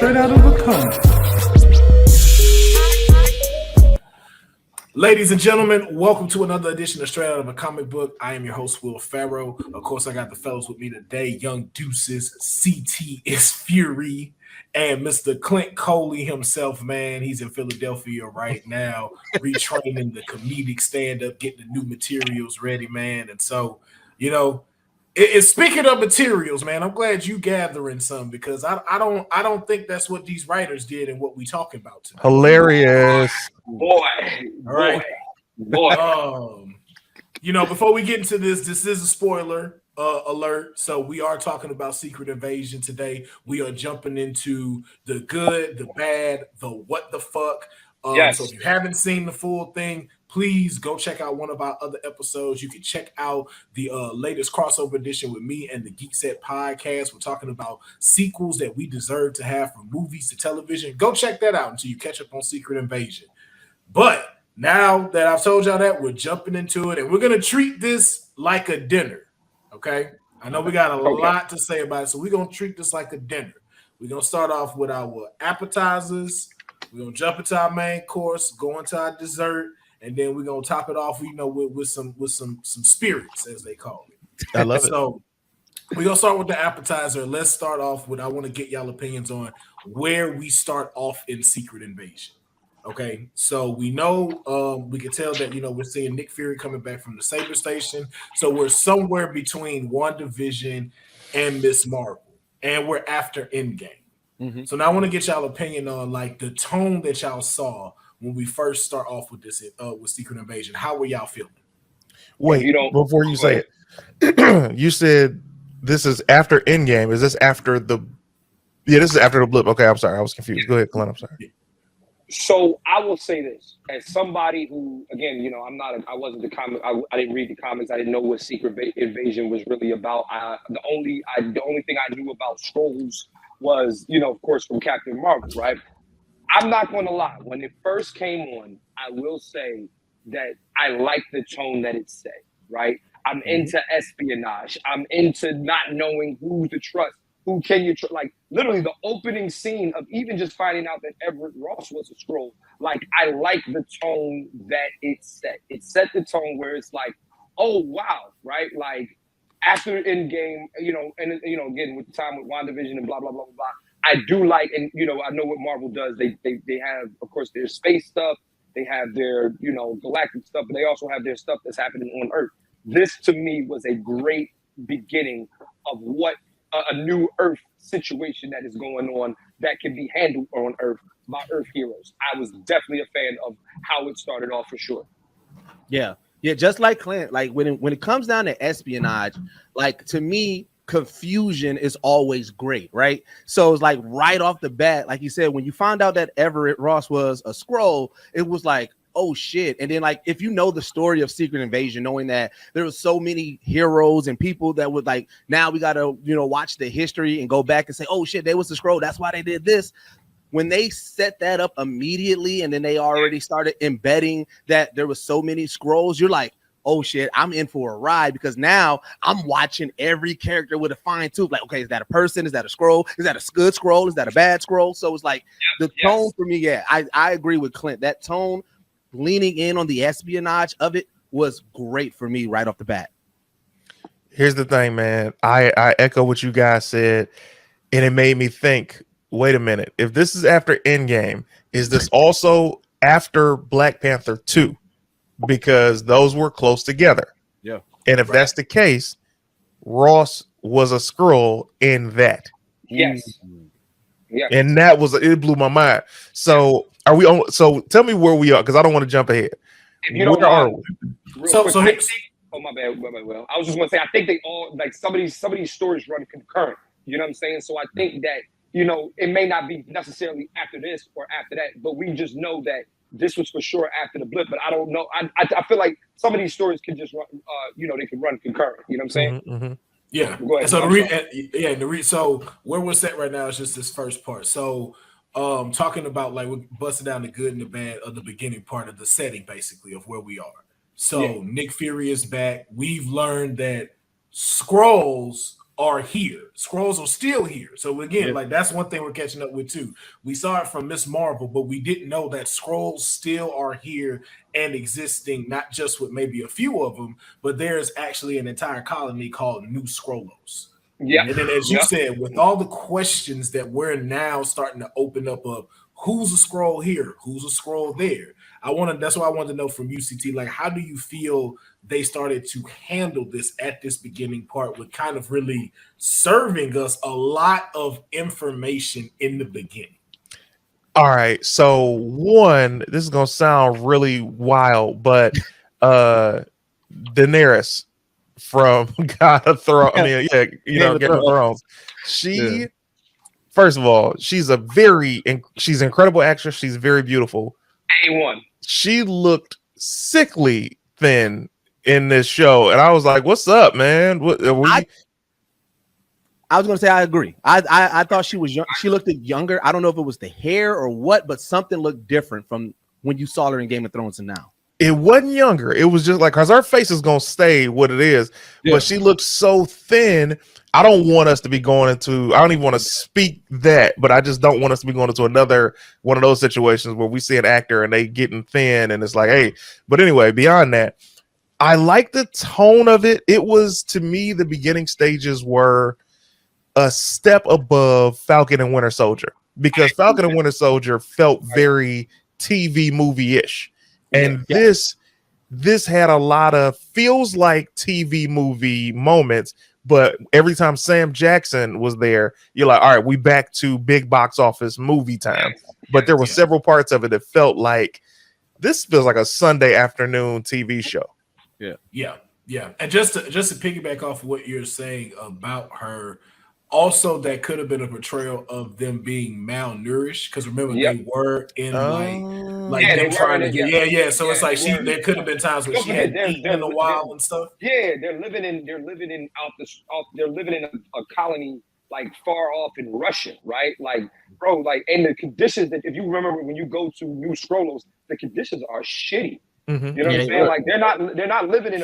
straight out of a comic. Ladies and gentlemen, welcome to another edition of Straight Out of a Comic Book. I am your host, Will Pharaoh. Of course, I got the fellows with me today, Young Deuces, CT is Fury, and Mr. Clint Coley himself, man. He's in Philadelphia right now, retraining the comedic stand-up, getting the new materials ready, man. And so, speaking of materials, man, I'm glad you gathering some because I don't think that's what these writers did and what we talking about today. Hilarious. Boy. Before we get into this is a spoiler alert. So we are talking about Secret Invasion today. We are jumping into the good, the bad, the what the fuck. Yes. So if you haven't seen the full thing, please go check out one of our other episodes. You can check out the latest crossover edition with me and the Geek Set podcast. We're talking about sequels that we deserve to have from movies to television. Go check that out until you catch up on Secret Invasion. But now that I've told y'all that, we're jumping into it, and we're going to treat this like a dinner, okay? I know we got a lot to say about it, so we're going to treat this like a dinner. We're going to start off with our appetizers. We're going to jump into our main course, go into our dessert, and then we're going to top it off, with some spirits, as they call it. I love it. So we're going to start with the appetizer. Let's start off with, I want to get y'all opinions on where we start off in Secret Invasion. Okay, so we know we can tell that we're seeing Nick Fury coming back from the Saber Station. So we're somewhere between WandaVision and Miss Marvel, and we're after Endgame. Mm-hmm. So now I want to get y'all opinion on like the tone that y'all saw when we first start off with this with Secret Invasion. How were y'all feeling? Wait, before you say it, you said this is after Endgame. Is this after the? Yeah, this is after the blip. Okay, I'm sorry, I was confused. Go ahead, Clint. I'm sorry. Yeah. So I will say this as somebody who, again, I wasn't the comic. I didn't read the comics. I didn't know what Secret Invasion was really about. The only thing I knew about Skrulls was, of course, from Captain Marvel, right? I'm not going to lie. When it first came on, I will say that I like the tone that it set, right? I'm into espionage. I'm into not knowing who to trust. Who can you trust? Like, literally, the opening scene of even just finding out that Everett Ross was a Skrull. Like, I like the tone that it set. It set the tone where it's like, oh, wow, right? Like, after Endgame, and again, with the time with WandaVision and blah, blah, blah, blah, blah. I do like, and, I know what Marvel does. They have, of course, their space stuff. They have their, galactic stuff, but they also have their stuff that's happening on Earth. This, to me, was a great beginning of what a new Earth situation that is going on that can be handled on Earth by Earth heroes. I was definitely a fan of how it started off for sure. Yeah, just like Clint, like when it comes down to espionage, like to me, confusion is always great, right? So it's like right off the bat, like you said, when you found out that Everett Ross was a Skrull, it was like, oh shit. And then like if you know the story of Secret Invasion, knowing that there was so many heroes and people that would like, now we gotta watch the history and go back and say, oh shit, they was the Skrull, that's why they did this. When they set that up immediately and then they already started embedding that there was so many Skrulls, you're like, oh shit, I'm in for a ride, because now I'm watching every character with a fine tooth. Like, okay, is that a person? Is that a Skrull? Is that a good Skrull? Is that a bad Skrull? So it's like the tone for me, I agree with Clint. That tone, leaning in on the espionage of it, was great for me right off the bat. Here's the thing, man. I echo what you guys said, and it made me think, wait a minute. If this is after Endgame, is this also after Black Panther 2? Because those were close together. Yeah. And if that's the case, Ross was a Skrull in that. Yes. Yeah. And it blew my mind. So are we on? So tell me where we are, because I don't want to jump ahead. If you don't mind, so my bad. Well, I was just going to say, I think they all, like, some of these stories run concurrent. You know what I'm saying? So I think that, it may not be necessarily after this or after that, but we just know that this was for sure after the blip. But I don't know. I feel like some of these stories can just run, they can run concurrent. You know what I'm saying? Mm-hmm, mm-hmm. Yeah. Go ahead. So so where we're set right now is just this first part. So talking about like we're busting down the good and the bad of the beginning part of the setting, basically, of where we are. So Nick Fury is back. We've learned that Skrulls are here. Scrolls are still here. So again, Yeah. like that's one thing we're catching up with too. We saw it from Miss Marvel, but we didn't know that scrolls still are here and existing, not just with maybe a few of them, but there's actually an entire colony called New Scrollos. Yeah. And then, as you Yeah. said, with all the questions that we're now starting to open up of who's a scroll here, who's a scroll there. That's why I wanted to know from UCT, like, how do you feel they started to handle this at this beginning part with kind of really serving us a lot of information in the beginning? All right. So one, this is gonna sound really wild, but Daenerys from God of Thrones. I mean, yeah, Game of Thrones. She, first of all, she's she's an incredible actress. She's very beautiful. A1. She looked sickly thin in this show, and I was like, "What's up, man? What are we?" I was gonna say I agree. I thought she was young. She looked younger. I don't know if it was the hair or what, but something looked different from when you saw her in Game of Thrones and now. It wasn't younger. It was just like, because her face is gonna stay what it is, but she looks so thin. I don't want us to be going into. I don't even want to speak that, but I just don't want us to be going into another one of those situations where we see an actor and they getting thin, and it's like, hey. But anyway, beyond that, I like the tone of it. It was, to me, the beginning stages were a step above Falcon and Winter Soldier, because Falcon and Winter Soldier felt very TV movie-ish. And this had a lot of feels like TV movie moments, but every time Sam Jackson was there, you're like, all right, we back to big box office movie time. But there were several parts of it that felt like this feels like a Sunday afternoon TV show. Yeah. And just to piggyback off what you're saying about her, also that could have been a portrayal of them being malnourished, because remember they were in like them trying to get So it's like there could have been times when she hadn't eaten in a while and stuff. Yeah, they're living in a colony like far off in Russia, right? Like, bro, like, and the conditions that, if you remember when you go to New Scrollos, the conditions are shitty. Mm-hmm. You know what I'm saying? Like, they're not living in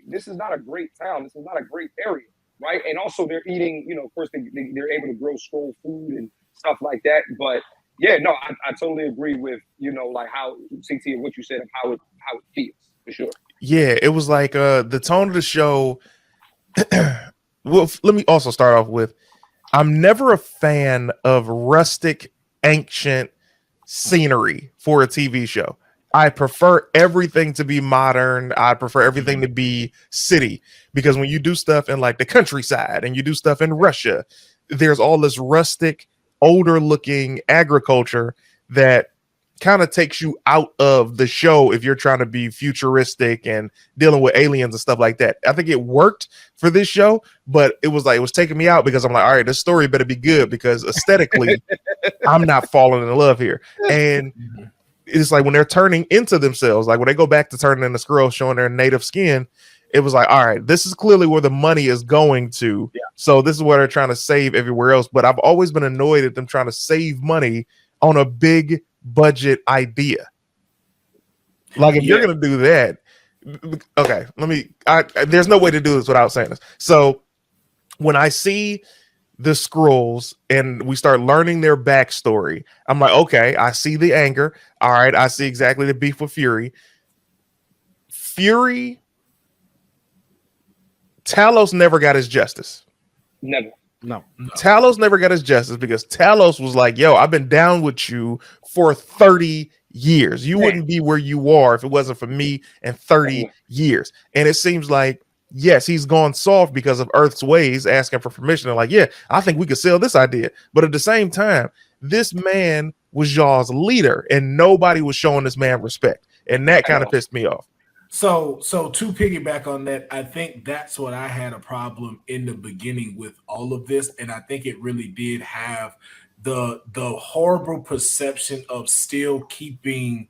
this is not a great town. This is not a great area. Right. And also they're eating, of course, they're able to grow scroll food and stuff like that. But yeah, no, I totally agree with, like how CT and what you said of how it feels, for sure. Yeah, it was like the tone of the show. Well, let me also start off with, I'm never a fan of rustic, ancient scenery for a TV show. I prefer everything to be modern. I prefer everything to be city, because when you do stuff in like the countryside and you do stuff in Russia, there's all this rustic, older looking agriculture that kind of takes you out of the show if you're trying to be futuristic and dealing with aliens and stuff like that. I think it worked for this show, but it was taking me out, because I'm like, all right, this story better be good, because aesthetically I'm not falling in love here. And it's like when they're turning into themselves, like when they go back to turning into squirrels, showing their native skin, it was like, all right, this is clearly where the money is going to. Yeah. So this is what they're trying to save everywhere else. But I've always been annoyed at them trying to save money on a big budget idea. Like, if you're going to do that, okay, there's no way to do this without saying this. So when I see the scrolls and we start learning their backstory, I'm like, okay, I see the anger. All right, I see exactly the beef with Fury. Talos never got his justice. Never. No. Talos never got his justice, because Talos was like, yo, I've been down with you for 30 years. You wouldn't be where you are if it wasn't for me and 30 years. And it seems like, yes, he's gone soft because of Earth's ways, asking for permission. And like, yeah, I think we could sell this idea. But at the same time, this man was y'all's leader, and nobody was showing this man respect. And that kind of pissed me off. So to piggyback on that, I think that's what I had a problem in the beginning with all of this. And I think it really did have the horrible perception of still keeping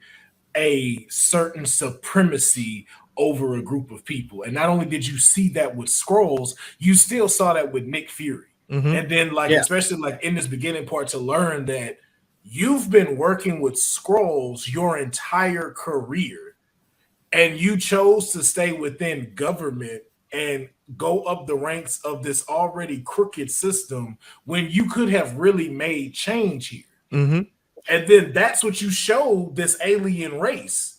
a certain supremacy over a group of people. And not only did you see that with Skrulls, you still saw that with Nick Fury. Mm-hmm. And then especially like in this beginning part, to learn that you've been working with Skrulls your entire career, and you chose to stay within government and go up the ranks of this already crooked system when you could have really made change here. Mm-hmm. And then that's what you show this alien race.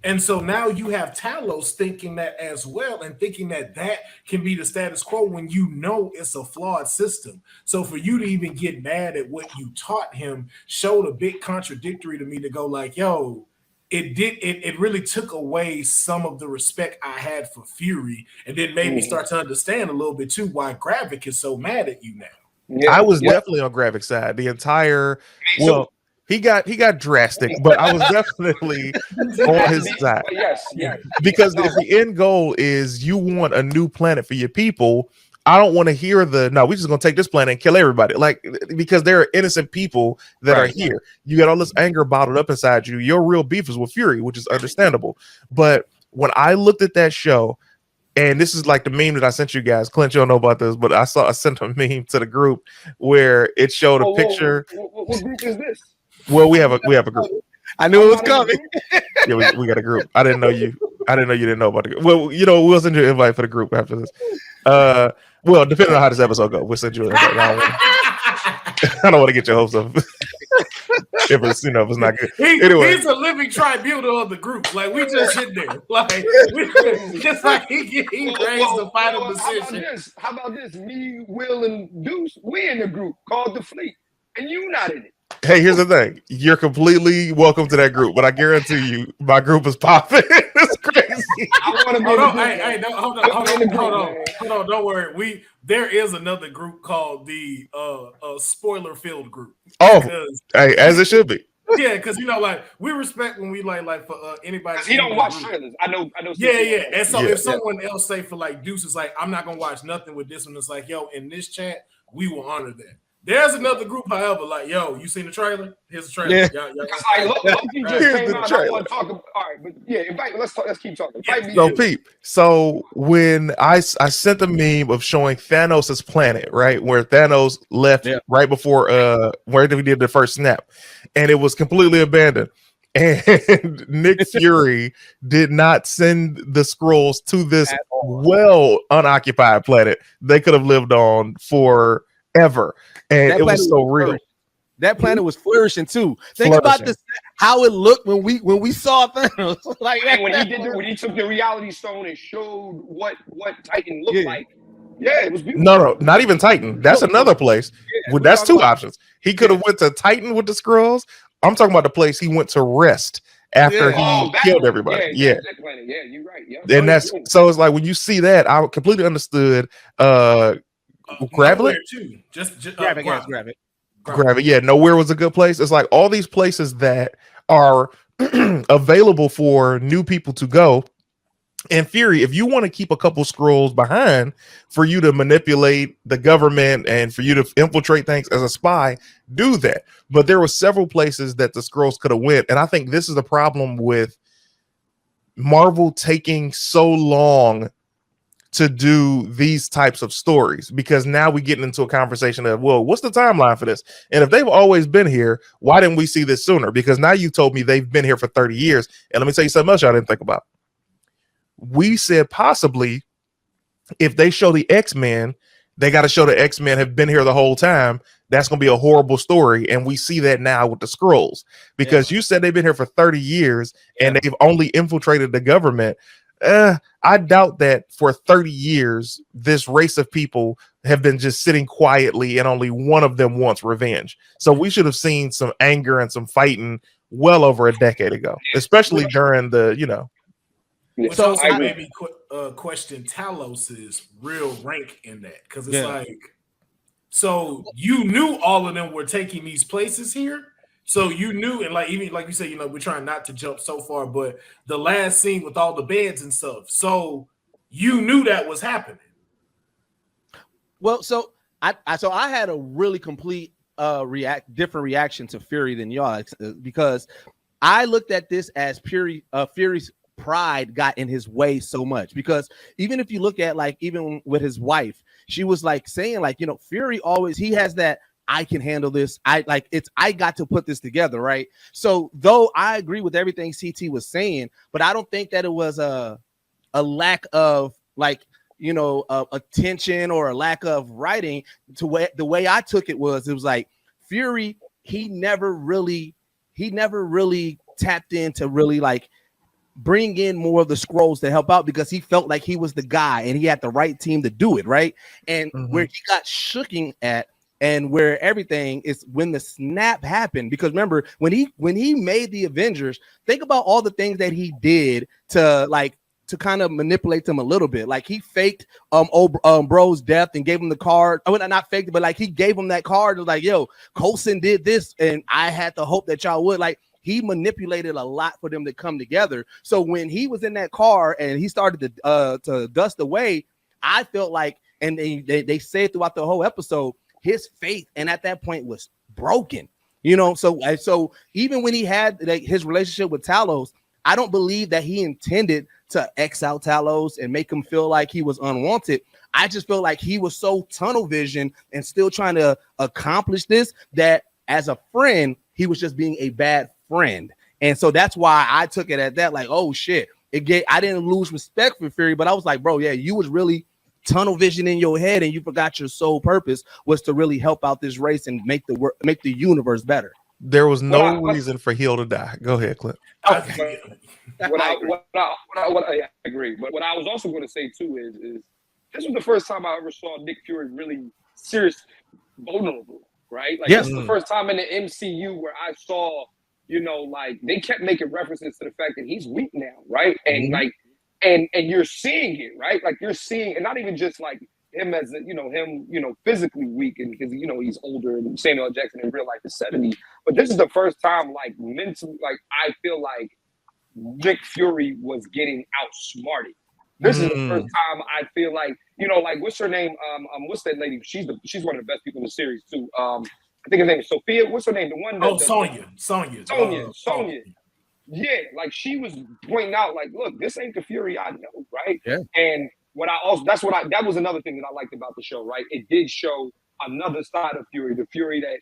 And so now you have Talos thinking that as well, and thinking that that can be the status quo when you know it's a flawed system. So for you to even get mad at what you taught him showed a bit contradictory to me, to go like, yo, it really took away some of the respect I had for Fury, and then made me start to understand a little bit too why Gravik is so mad at you now. Yeah, I was definitely on Gravik's side. The entire he got drastic, but I was definitely on his side. Yes. Because if the end goal is you want a new planet for your people, I don't want to hear we're just gonna take this planet and kill everybody. Like, because there are innocent people that are here. You got all this anger bottled up inside you. Your real beef is with Fury, which is understandable. But when I looked at that show, and this is like the meme that I sent you guys. Clint, you don't know about this, but I sent a meme to the group where it showed a picture. What group is this? Well, we have a group. I knew it was coming. Yeah, we got a group. I didn't know you didn't know about the group. Well, we'll send you an invite for the group after this. Well, depending on how this episode goes, we'll send you an invite. I don't want to get your hopes up. if it's not good. He's a living tribunal of the group. Like, we just sit there. Like, just like he raised the final decision. How about this? Me, Will, and Deuce, we in the group called the Fleet, and you not in it. Hey, here's the thing. You're completely welcome to that group, but I guarantee you, my group is popping. It's crazy. I want to be hold on. Don't worry. There is another group called the spoiler filled group. Oh, hey, as it should be. Yeah, because like we respect when we like for anybody. He don't watch trailers. I know. Yeah. And so if someone else say for like Deuces, like, I'm not gonna watch nothing with this one, it's like, yo, in this chat, we will honor that. There's another group, however, like, yo, you seen the trailer? Here's the trailer. Yeah. Loki just came out. I want to talk about. All right, but yeah, let's keep talking. So, Pete. So when I sent the meme of showing Thanos' planet, right, where Thanos left right before where we did the first snap, and it was completely abandoned. And Nick Fury did not send the Skrulls to this well unoccupied planet they could have lived on forever. And it was so real. That planet was flourishing too. Think about this, how it looked when we saw Thanos. Like when he took the reality stone and showed what Titan looked like. Yeah, it was beautiful. No, not even Titan. That's another place. That's two options. He could have went to Titan with the Skrulls. I'm talking about the place he went to rest after he killed everybody. Yeah. That planet. Yeah, you're right. Yeah. And that's so it's like when you see that, I completely understood Gravik too. Just Gravik. Gravik. Yeah, nowhere was a good place. It's like all these places that are available for new people to go. And Fury, if you want to keep a couple Skrulls behind for you to manipulate the government and for you to infiltrate things as a spy, do that. But there were several places that the Skrulls could have went, and I think this is the problem with Marvel taking so long to do these types of stories, because now we get into a conversation of, well, what's the timeline for this? And if they've always been here, why didn't we see this sooner? Because now you told me they've been here for 30 years. And let me tell you something else y'all didn't think about. We said possibly if they show the X-Men, they got to show the X-Men have been here the whole time. That's going to be a horrible story. And we see that now with the Skrulls, because you said they've been here for 30 years and they've only infiltrated the government. I doubt that for 30 years, this race of people have been just sitting quietly and only one of them wants revenge. So we should have seen some anger and some fighting well over a decade ago, especially during the, Which also made me question Talos's real rank in that, because it's like, so you knew all of them were taking these places here. So you knew, and like even like you said, we're trying not to jump so far, but the last scene with all the beds and stuff, so you knew that was happening. Well, so I had a really complete different reaction to Fury than y'all, because I looked at this as Fury's pride got in his way so much, because even if you look at like even with his wife, she was like saying like, Fury always, he has that I can handle this. I got to put this together, right? So though I agree with everything CT was saying, but I don't think that it was a lack of like attention or a lack of writing. The way I took it was like Fury, he never really tapped into really like bring in more of the scrolls to help out, because he felt like he was the guy and he had the right team to do it, right? And where he got shooking at, and where everything is when the snap happened, because remember when he made the Avengers, think about all the things that he did to kind of manipulate them a little bit. Like he faked bro's death and gave him the card. I mean, not faked it, but like he gave him that card. It was like, yo, Coulson did this, and I had to hope that y'all would. Like he manipulated a lot for them to come together. So when he was in that car and he started to dust away, I felt like, and they say it throughout the whole episode, his faith and at that point was broken. So even when he had his relationship with Talos, I don't believe that he intended to X out Talos and make him feel like he was unwanted. I just feel like he was so tunnel vision and still trying to accomplish this, that as a friend, he was just being a bad friend. And so that's why I took it at that, like, oh shit. I didn't lose respect for Fury, but I was like, bro, yeah, you was really tunnel vision in your head and you forgot your sole purpose was to really help out this race and make the universe better. There was no reason for Hill to die. Go ahead, Clint. Okay. I agree. But what I was also going to say too is this was the first time I ever saw Nick Fury really serious, vulnerable, right? Like this is the first time in the MCU where I saw, like they kept making references to the fact that he's weak now, right? And and you're seeing it, right? Like you're seeing, and not even just like him as physically weak, and because he's older, and Samuel L. Jackson in real life is 70. But this is the first time, like mentally, like I feel like Nick Fury was getting outsmarted. This is the first time I feel like, like what's her name? What's that lady? She's one of the best people in the series too. I think her name is Sophia. What's her name? The one that Sonya. Yeah, like she was pointing out, like, look, this ain't the Fury I know, right? Yeah. And that was another thing that I liked about the show, right? It did show another side of Fury, the Fury that,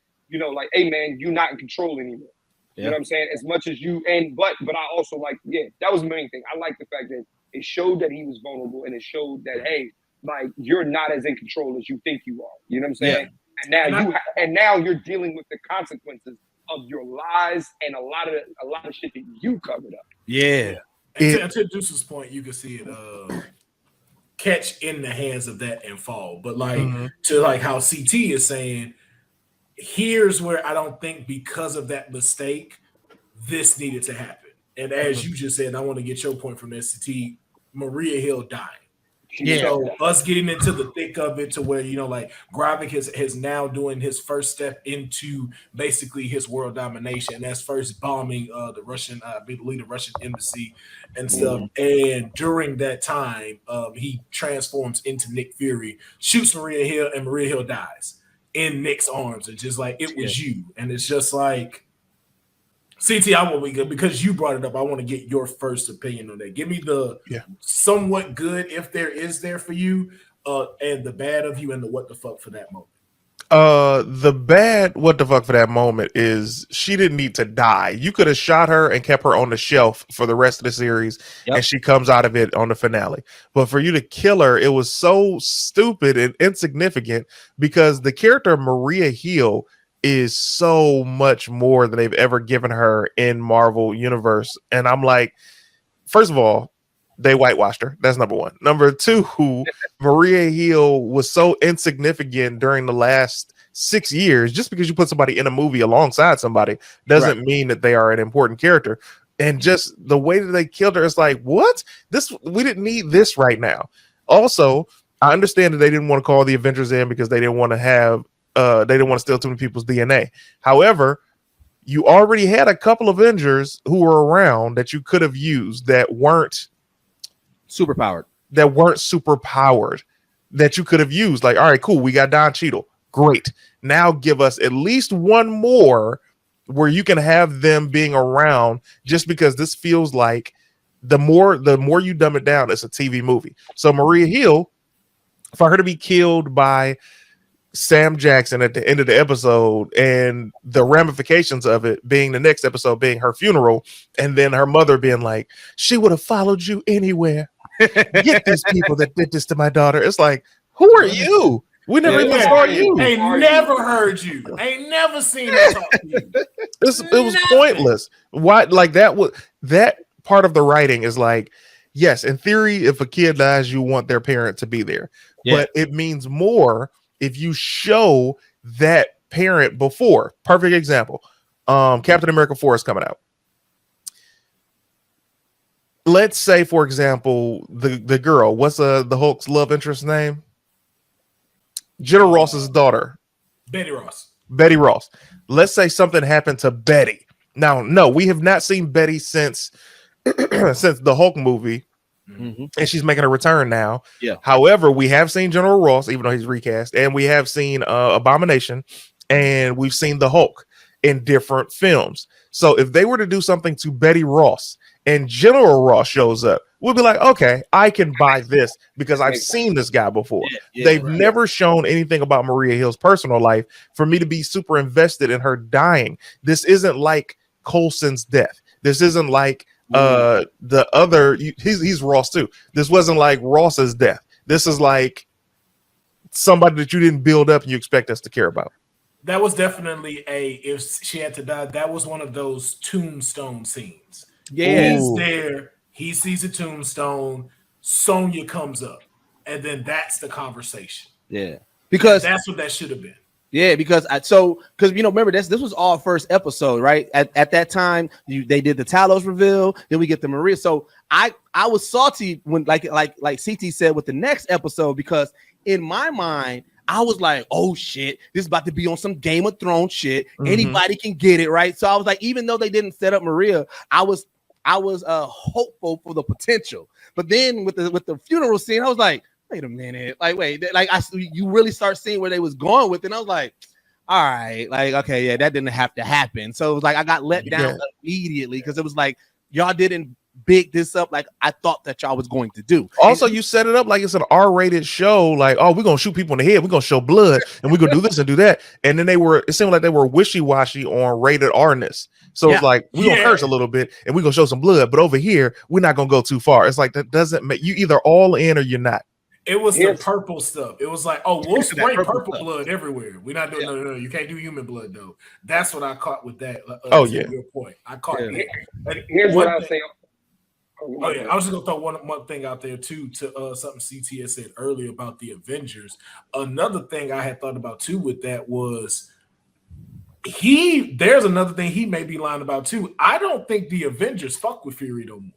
like, hey man, you're not in control anymore. Yeah. You know what I'm saying? As much as you, but I also like, that was the main thing. I like the fact that it showed that he was vulnerable, and it showed that, hey, like, you're not as in control as you think you are. You know what I'm saying? Yeah. And now you're dealing with the consequences of your lies and a lot of shit that you covered up. Yeah. And to Deuce's point, you can see it catch in the hands of that and fall. But to like how CT is saying, here's where I don't think because of that mistake, this needed to happen. And as you just said, I want to get your point from this, CT, Maria Hill dying. Yeah. So us getting into the thick of it to where, like Gravik is now doing his first step into basically his world domination. That's first bombing the Russian, I believe the Russian embassy and stuff. And during that time, he transforms into Nick Fury, shoots Maria Hill, and Maria Hill dies in Nick's arms. It's just like, it was you. And it's just like, CT, I will be good because you brought it up. I want to get your first opinion on that. Give me the somewhat good, if there is there for you, and the bad of you, and the what the fuck for that moment. The bad what the fuck for that moment is she didn't need to die. You could have shot her and kept her on the shelf for the rest of the series, and she comes out of it on the finale. But for you to kill her, it was so stupid and insignificant because the character Maria Hill is so much more than they've ever given her in Marvel Universe. And I'm like, first of all, they whitewashed her. That's number one. Number two, Maria Hill was so insignificant during the last 6 years. Just because you put somebody in a movie alongside somebody doesn't mean that they are an important character. And just the way that they killed her, it's like, what? We didn't need this right now. Also, I understand that they didn't want to call the Avengers in because they didn't want to have they didn't want to steal too many people's DNA. However, you already had a couple Avengers who were around that you could have used that weren't superpowered, that you could have used. Like, all right, cool. We got Don Cheadle. Great. Now give us at least one more where you can have them being around, just because this feels like the more you dumb it down, it's a TV movie. So Maria Hill, for her to be killed by Sam Jackson at the end of the episode, and the ramifications of it being the next episode being her funeral, and then her mother being like, she would have followed you anywhere. Get these people that did this to my daughter. It's like, who are you? We never even saw you. Ain't never heard you. Ain't never seen her talk to you. It was pointless. Why? Like that part of the writing is like, yes, in theory, if a kid dies, you want their parent to be there, but it means more if you show that parent before. Perfect example. Captain America 4 is coming out. Let's say, for example, the girl, what's the Hulk's love interest name? Jenna Ross's daughter. Betty Ross. Betty Ross. Let's say something happened to Betty. Now, no, we have not seen Betty since the Hulk movie, and she's making a return now. Yeah. However, we have seen General Ross, even though he's recast, and we have seen Abomination, and we've seen the Hulk in different films. So if they were to do something to Betty Ross and General Ross shows up, we'll be like, okay, I can buy this because I've seen this guy before. They've never shown anything about Maria Hill's personal life for me to be super invested in her dying. This isn't like Coulson's death. This isn't like the other. He's Ross too. This wasn't like Ross's death. This is like somebody that you didn't build up and you expect us to care about. That was definitely if she had to die, that was one of those tombstone scenes. Yeah. He's there. He sees a tombstone. Sonya comes up. And then that's the conversation. Yeah. Because that's what that should have been. Yeah, because remember this was all first episode, right? At that time, they did the Talos reveal, then we get the Maria. So I was salty when like CT said with the next episode, because in my mind, I was like, oh shit, this is about to be on some Game of Thrones shit. Anybody can get it, right? So I was like, even though they didn't set up Maria, I was hopeful for the potential. But then with the funeral scene, I was like, wait a minute, you really start seeing where they was going with it. And I was like, all right, like, okay, yeah, that didn't have to happen. So it was like I got let down immediately because it was like y'all didn't big this up like I thought that y'all was going to do. Also, you set it up like it's an R-rated show, like, oh, we're gonna shoot people in the head, we're gonna show blood, and we're gonna do this and do that. And then it seemed like they were wishy-washy on rated R-ness. So it's like we're gonna curse a little bit and we're gonna show some blood, but over here, we're not gonna go too far. It's like that doesn't make you either all in or you're not. It was the purple stuff. It was like, oh, we'll spray purple blood everywhere. We're not doing no. You can't do human blood though. That's what I caught with that. Your point. I caught it. Here's what I'll say. I was just gonna throw one thing out there too to something CT had said earlier about the Avengers. Another thing I had thought about too with that was there's another thing he may be lying about too. I don't think the Avengers fuck with Fury no more.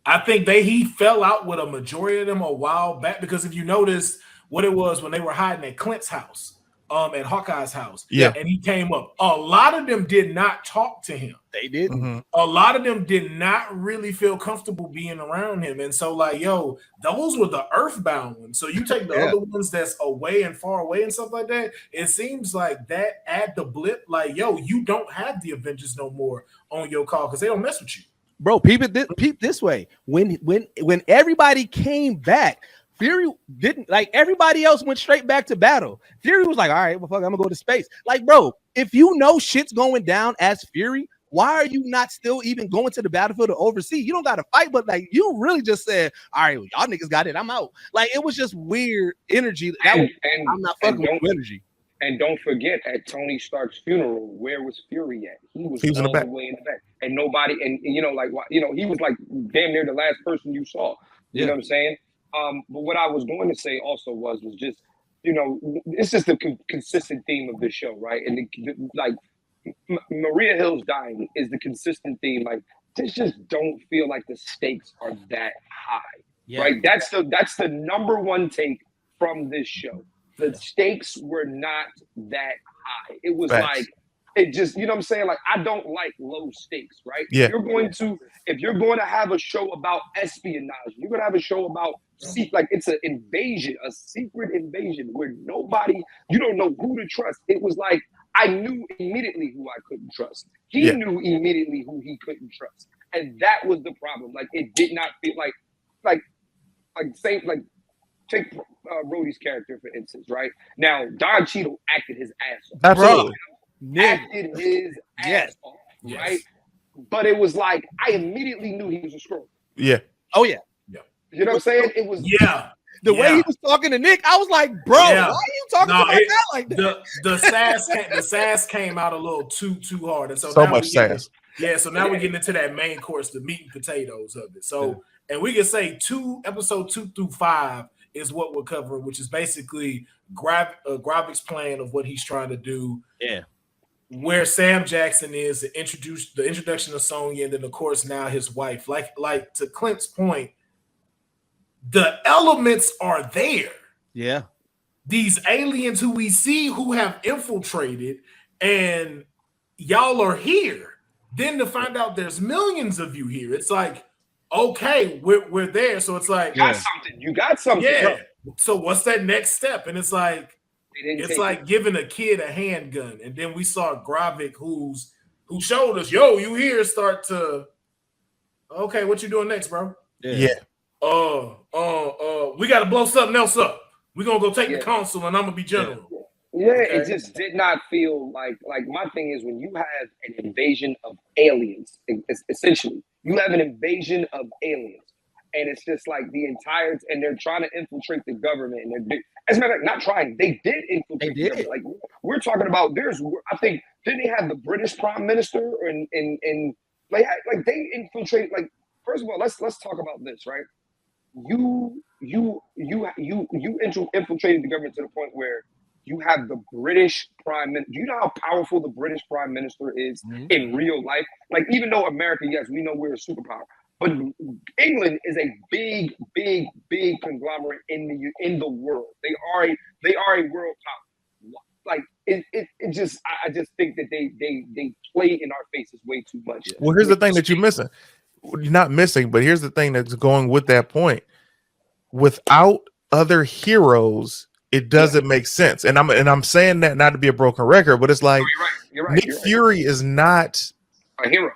I think he fell out with a majority of them a while back, because if you notice what it was when they were hiding at Clint's house, at Hawkeye's house, and he came up, a lot of them did not talk to him. They did. A lot of them did not really feel comfortable being around him. And so like, yo, those were the earthbound ones. So you take the other ones that's away and far away and stuff like that, it seems like that add the blip, like, yo, you don't have the Avengers no more on your call because they don't mess with you. Bro, peep this way. When everybody came back, Fury didn't, like, everybody else went straight back to battle. Fury was like, all right, well, fuck, I'm gonna go to space. Like, bro, if you know shit's going down as Fury, why are you not still even going to the battlefield to oversee? You don't got to fight, but like, you really just said, all right, well, y'all niggas got it, I'm out. Like, it was just weird energy. I'm not fucking with energy. And don't forget, at Tony Stark's funeral, where was Fury at? He was all the way in the back, and nobody, and he was like damn near the last person you saw. You know what I'm saying? But what I was going to say also was just, it's just the consistent theme of this show, right? And Maria Hill's dying is the consistent theme. Like, this just don't feel like the stakes are that high, right? That's the number one take from this show. The stakes were not that high. It was like, it just, you know what I'm saying? Like, I don't like low stakes, right? Yeah. If you're going to have a show about espionage, you're going to have a show about it's an invasion, a secret invasion where you don't know who to trust. It was like, I knew immediately who I couldn't trust. He knew immediately who he couldn't trust. And that was the problem. Like, it did not feel take Rhodey's character, for instance, right? Now, Don Cheadle acted his ass off. Absolutely. Acted his ass off, right? But it was like, I immediately knew he was a Skrull. Yeah. Oh, yeah. You know what I'm saying? It was the way he was talking to Nick. I was like, bro, why are you talking to my guy like that? The sass came out a little too hard, and so now much sass. So now we're getting into that main course, the meat and potatoes of it. So, and we can say episode 2 through 5 is what we're covering, which is basically Gravik's plan of what he's trying to do. Yeah. Where Sam Jackson is, the introduction of Sonya, and then of course now his wife. Like to Clint's point, the elements are there. Yeah. These aliens who we see who have infiltrated, and y'all are here. Then to find out there's millions of you here, it's like, okay, we're there. So it's like, you got something. Yeah. So what's that next step? And it's like, giving a kid a handgun. And then we saw Gravik, who showed us, yo, you here, start to, okay, what you doing next, bro? Yeah. We got to blow something else up. We're going to go take the console, and I'm going to be general. Yeah, it just did not feel like my thing is when you have an invasion of aliens, essentially, you have an invasion of aliens, and it's just like and they're trying to infiltrate the government, and as a matter of fact, not trying, they did infiltrate the government. Like we're talking about, I think, didn't they have the British Prime Minister and like they infiltrated, like, first of all, let's talk about this, right? You infiltrated the government to the point where you have the British Prime Minister. Do you know how powerful the British Prime Minister is in real life? Like, even though America, yes, we know we're a superpower, but England is a big conglomerate in the world. They are a world power. Like I just think that they play in our faces way too much. Well, here's the thing that you're missing. You're not missing, but here's the thing that's going with that point. Without other heroes, it doesn't make sense. And I'm saying that not to be a broken record, but it's like you're right. Nick Fury is not a hero.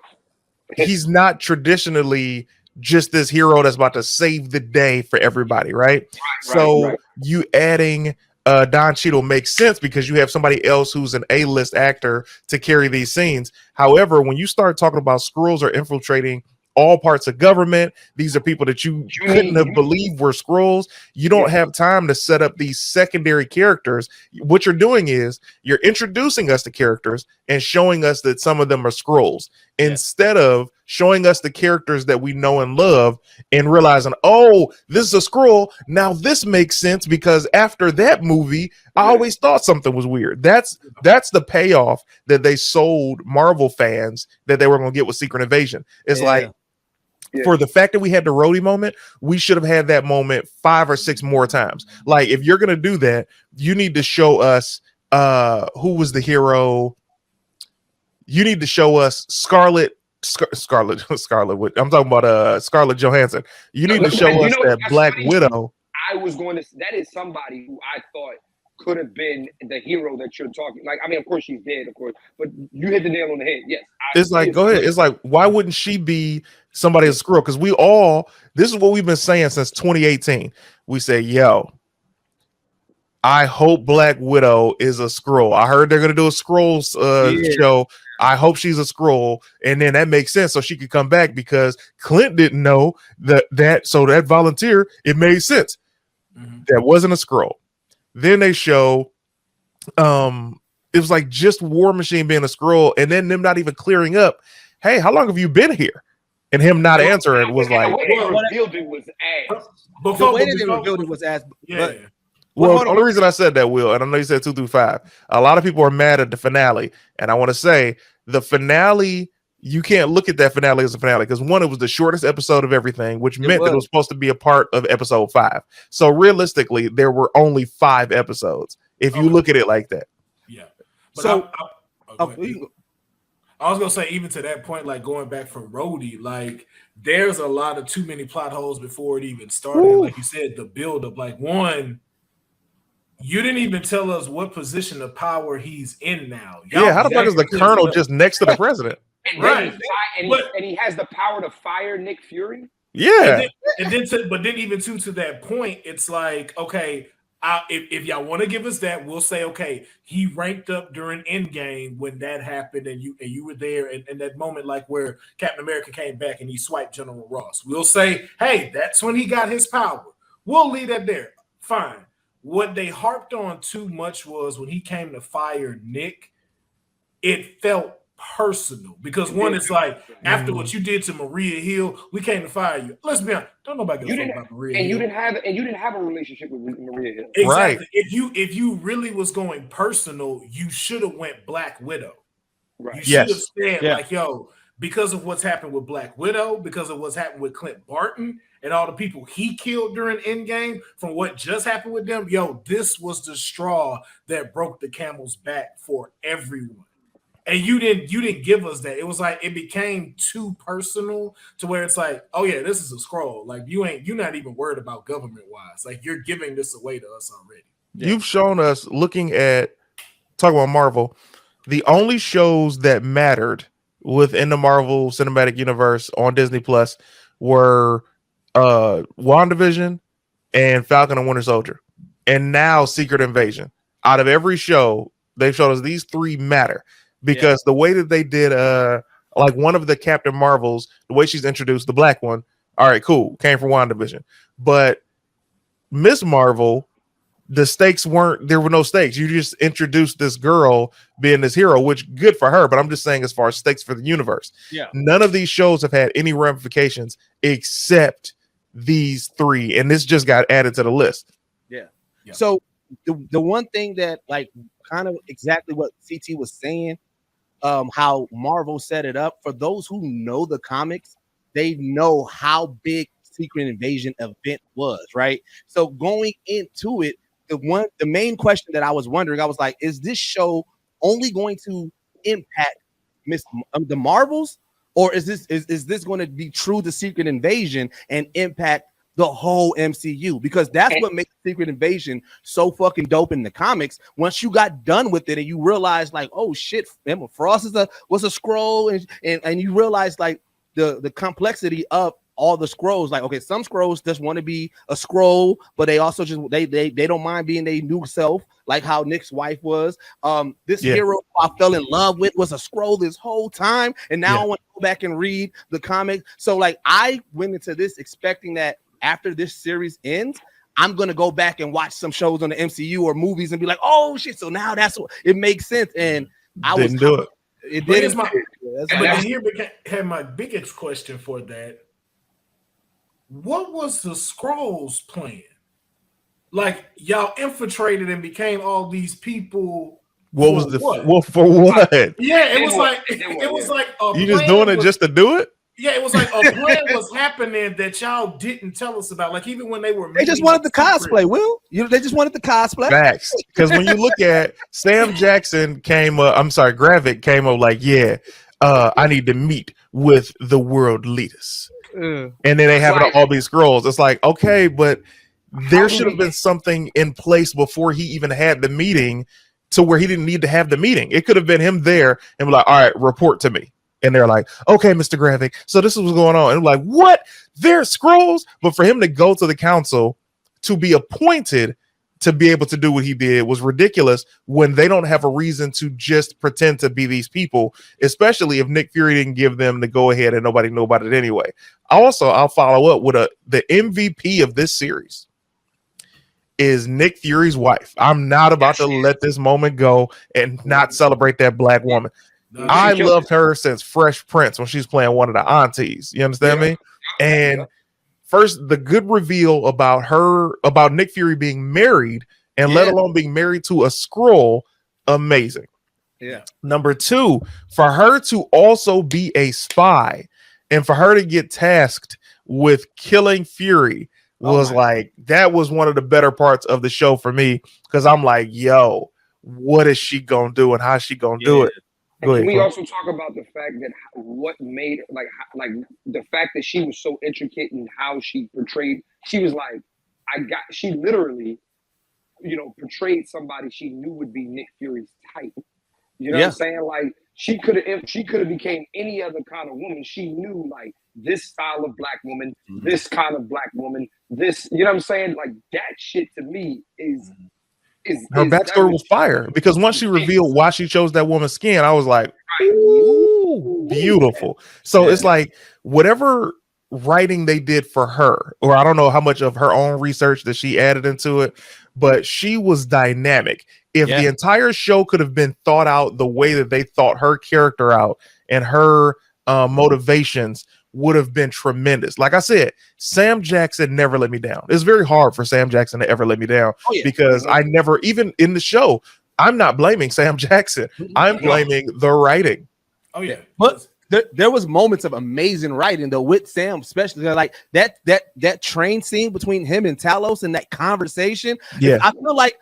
He's not traditionally just this hero that's about to save the day for everybody, right? So you adding Don Cheadle makes sense because you have somebody else who's an A-list actor to carry these scenes. However, when you start talking about Skrulls are infiltrating all parts of government, these are people that you couldn't have believed were Skrulls. You don't have time to set up these secondary characters. What you're doing is you're introducing us to characters and showing us that some of them are Skrulls instead of showing us the characters that we know and love and realizing, oh, this is a Skrull. Now this makes sense because after that movie, I always thought something was weird. That's the payoff that they sold Marvel fans that they were going to get with Secret Invasion. It's like, for the fact that we had the Rhodey moment, we should have had that moment 5 or 6 more times. Like, if you're going to do that, you need to show us who was the hero. You need to show us Scarlet. I'm talking about Scarlett Johansson. You need to show us that Black Widow. I was going to. That is somebody who I thought could have been the hero that you're talking. Like, I mean, of course she's dead, of course, but you hit the nail on the head. Yes. It's like, go ahead. It's like, why wouldn't she be somebody as Skrull? Because this is what we've been saying since 2018. We say, yo, I hope Black Widow is a Skrull. I heard they're gonna do a Skrulls show. I hope she's a Skrull, and then that makes sense. So she could come back because Clint didn't know that. So that volunteer, it made sense. That wasn't a Skrull. Then they show, it was like just War Machine being a Skrull, and then them not even clearing up. Hey, how long have you been here? And him not answering was like, the way they revealed it was ass. The way that they revealed it was ass. Yeah. Well, the only reason I said that, Will, and I know you said 2 through 5, a lot of people are mad at the finale. And I want to say the finale, you can't look at that finale as a finale because, one, it was the shortest episode of everything, which meant that it was supposed to be a part of episode 5. So realistically, there were only 5 episodes if you look at it like that. Yeah. But I was going to say, even to that point, like going back from Rhodey, like there's a lot of too many plot holes before it even started. Like you said, the buildup, like one, you didn't even tell us what position of power he's in now. How the fuck is the colonel just next to the president? And he has the power to fire Nick Fury. Yeah. But then even to that point, it's like, okay, if y'all want to give us that, we'll say, okay, he ranked up during Endgame when that happened, and you were there, and that moment, like where Captain America came back and he swiped General Ross. We'll say, hey, that's when he got his power. We'll leave that there. Fine. What they harped on too much was when he came to fire Nick, it felt personal because one, it's like after what you did to Maria Hill, we came to fire you. Let's be honest, don't nobody give a fuck about Maria Hill. You didn't have a relationship with Maria Hill. Exactly. Right. If you really was going personal, you should have went Black Widow. Right. You should have said Yeah. like, yo, because of what's happened with Black Widow, because of what's happened with Clint Barton and all the people he killed during Endgame, from what just happened with them, yo, this was the straw that broke the camel's back for everyone. And you didn't give us that. It was like it became too personal to where it's like, oh yeah, this is a scroll. Like you're not even worried about government wise. Like you're giving this away to us already. Yeah. You've shown us talking about Marvel, the only shows that mattered within the Marvel Cinematic Universe on Disney Plus were WandaVision and Falcon and Winter Soldier, and now Secret Invasion. Out of every show, they've shown us these three matter. Because the way that they did, like one of the Captain Marvels, the way she's introduced, the black one, all right, cool, came from WandaVision. But Miss Marvel, there were no stakes. You just introduced this girl being this hero, which good for her. But I'm just saying, as far as stakes for the universe, none of these shows have had any ramifications except these three, and this just got added to the list. Yeah. So the one thing that, like, kind of exactly what CT was saying. How Marvel set it up. For those who know the comics, they know how big Secret Invasion event was, right? So going into it, the main question that I was wondering, I was like, is this show only going to impact the Marvels, or is this going to be true to Secret Invasion and impact the whole MCU? Because that's what makes Secret Invasion so fucking dope in the comics. Once you got done with it and you realize, like, oh shit, Emma Frost was a scroll, and you realize like the complexity of all the scrolls. Like, okay, some scrolls just want to be a scroll, but they also just they don't mind being their new self, like how Nick's wife was. This hero I fell in love with was a scroll this whole time, and now I want to go back and read the comics. So like I went into this expecting that after this series ends, I'm gonna go back and watch some shows on the MCU or movies and be like, oh shit, so now that's what it makes sense. And I didn't do it. It didn't. But here had my biggest question for that. What was the Skrulls plan? Like, y'all infiltrated and became all these people. For what? Yeah, it was like you just doing it just to do it? Yeah, it was like a plan was happening that y'all didn't tell us about. Like, even when they were, they just wanted the cosplay. Will they just wanted the cosplay? Facts. Because when you look at Sam Jackson Gravik came up like, I need to meet with the world leaders, and then they have all these scrolls. It's like, okay, but there should have been something in place before he even had the meeting, to where he didn't need to have the meeting. It could have been him there and be like, all right, report to me. And they're like, okay, Mr. Gravik, so this is what's going on. And I'm like, what? They're scrolls? But for him to go to the council to be appointed to be able to do what he did was ridiculous, when they don't have a reason to just pretend to be these people, especially if Nick Fury didn't give them the go ahead and nobody knew about it anyway. Also, I'll follow up with the MVP of this series is Nick Fury's wife. I'm not about to let this moment go and not celebrate that black woman. I loved her since Fresh Prince, when she's playing one of the aunties. You understand me? And first, the good reveal about Nick Fury being married, and let alone being married to a Skrull, amazing. Yeah. Number two, for her to also be a spy, and for her to get tasked with killing Fury was that was one of the better parts of the show for me, because I'm like, yo, what is she gonna do and how's she gonna do it? Can we also talk about the fact that what made like the fact that she was so intricate in how she portrayed? She was like, she literally, portrayed somebody she knew would be Nick Fury's type. You know what I'm saying? Like, she could have became any other kind of woman. She knew, like, this style of black woman, this kind of black woman, this, you know what I'm saying? Like that shit to me is Her backstory was fire because once she revealed why she chose that woman's skin, I was like, ooh, beautiful. So it's like whatever writing they did for her, or I don't know how much of her own research that she added into it, but she was dynamic. If the entire show could have been thought out the way that they thought her character out and her motivations would have been tremendous. Like I said, Sam Jackson never let me down. It's very hard for Sam Jackson to ever let me down because I never, even in the show, I'm not blaming Sam Jackson. I'm blaming the writing. Oh yeah, but there was moments of amazing writing though with Sam, especially like that train scene between him and Talos and that conversation. Yeah, I feel like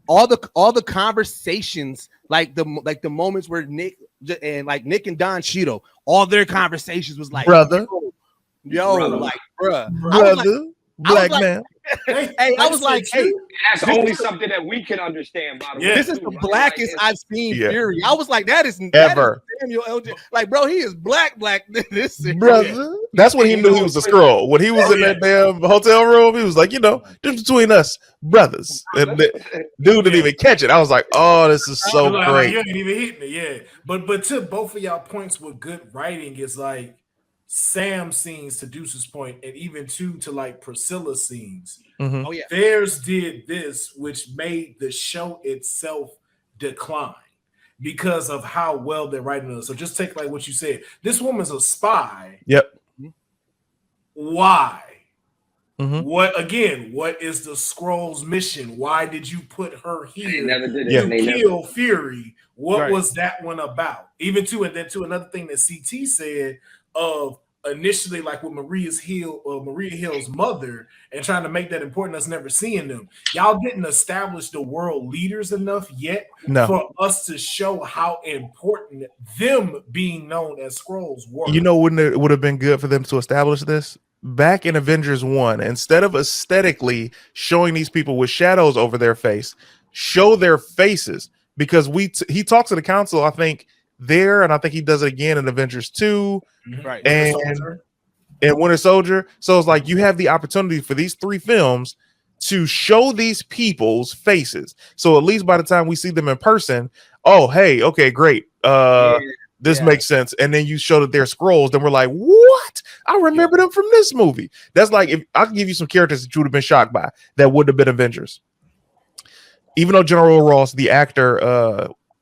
all the conversations, like the moments where Nick and Don Cheeto, all their conversations was like, brother, like, bruh, brother, black man. Hey, I was like, hey, that's only something that we can understand. By the way, this is the blackest I've seen Fury. I was like, that is ever Samuel L. Like, bro, he is black. This brother. That's when he knew he was a scroll. When he was in that damn hotel room, he was like, just between us, brothers. And dude didn't even catch it. I was like, oh, this is so great. You ain't even hitting it, yeah. But to both of y'all points with good writing is like Sam scenes to Deuce's point, and even to like Priscilla's scenes. Mm-hmm. Oh yeah, theirs did this, which made the show itself decline because of how well they're writing it. So just take like what you said. This woman's a spy. Yep. Why? Mm-hmm. What is the Scroll's mission? Why did you put her here to kill Fury? What was that one about? Even another thing that CT said of initially, like with Maria Hill's mother, and trying to make that important, us never seeing them. Y'all didn't establish the world leaders enough yet for us to show how important them being known as Skrulls were. Wouldn't it would have been good for them to establish this? Back in Avengers 1, instead of aesthetically showing these people with shadows over their face, show their faces, because he talks to the council, I think, there, and I think he does it again in Avengers 2, right? And Winter Soldier. So it's like you have the opportunity for these 3 films to show these people's faces. So at least by the time we see them in person, oh hey, okay, great. This makes sense. And then you show that they're Skrulls, then we're like, what? I remember them from this movie. That's like, if I can give you some characters that you would have been shocked by that would have been Avengers. Even though General Ross, the actor,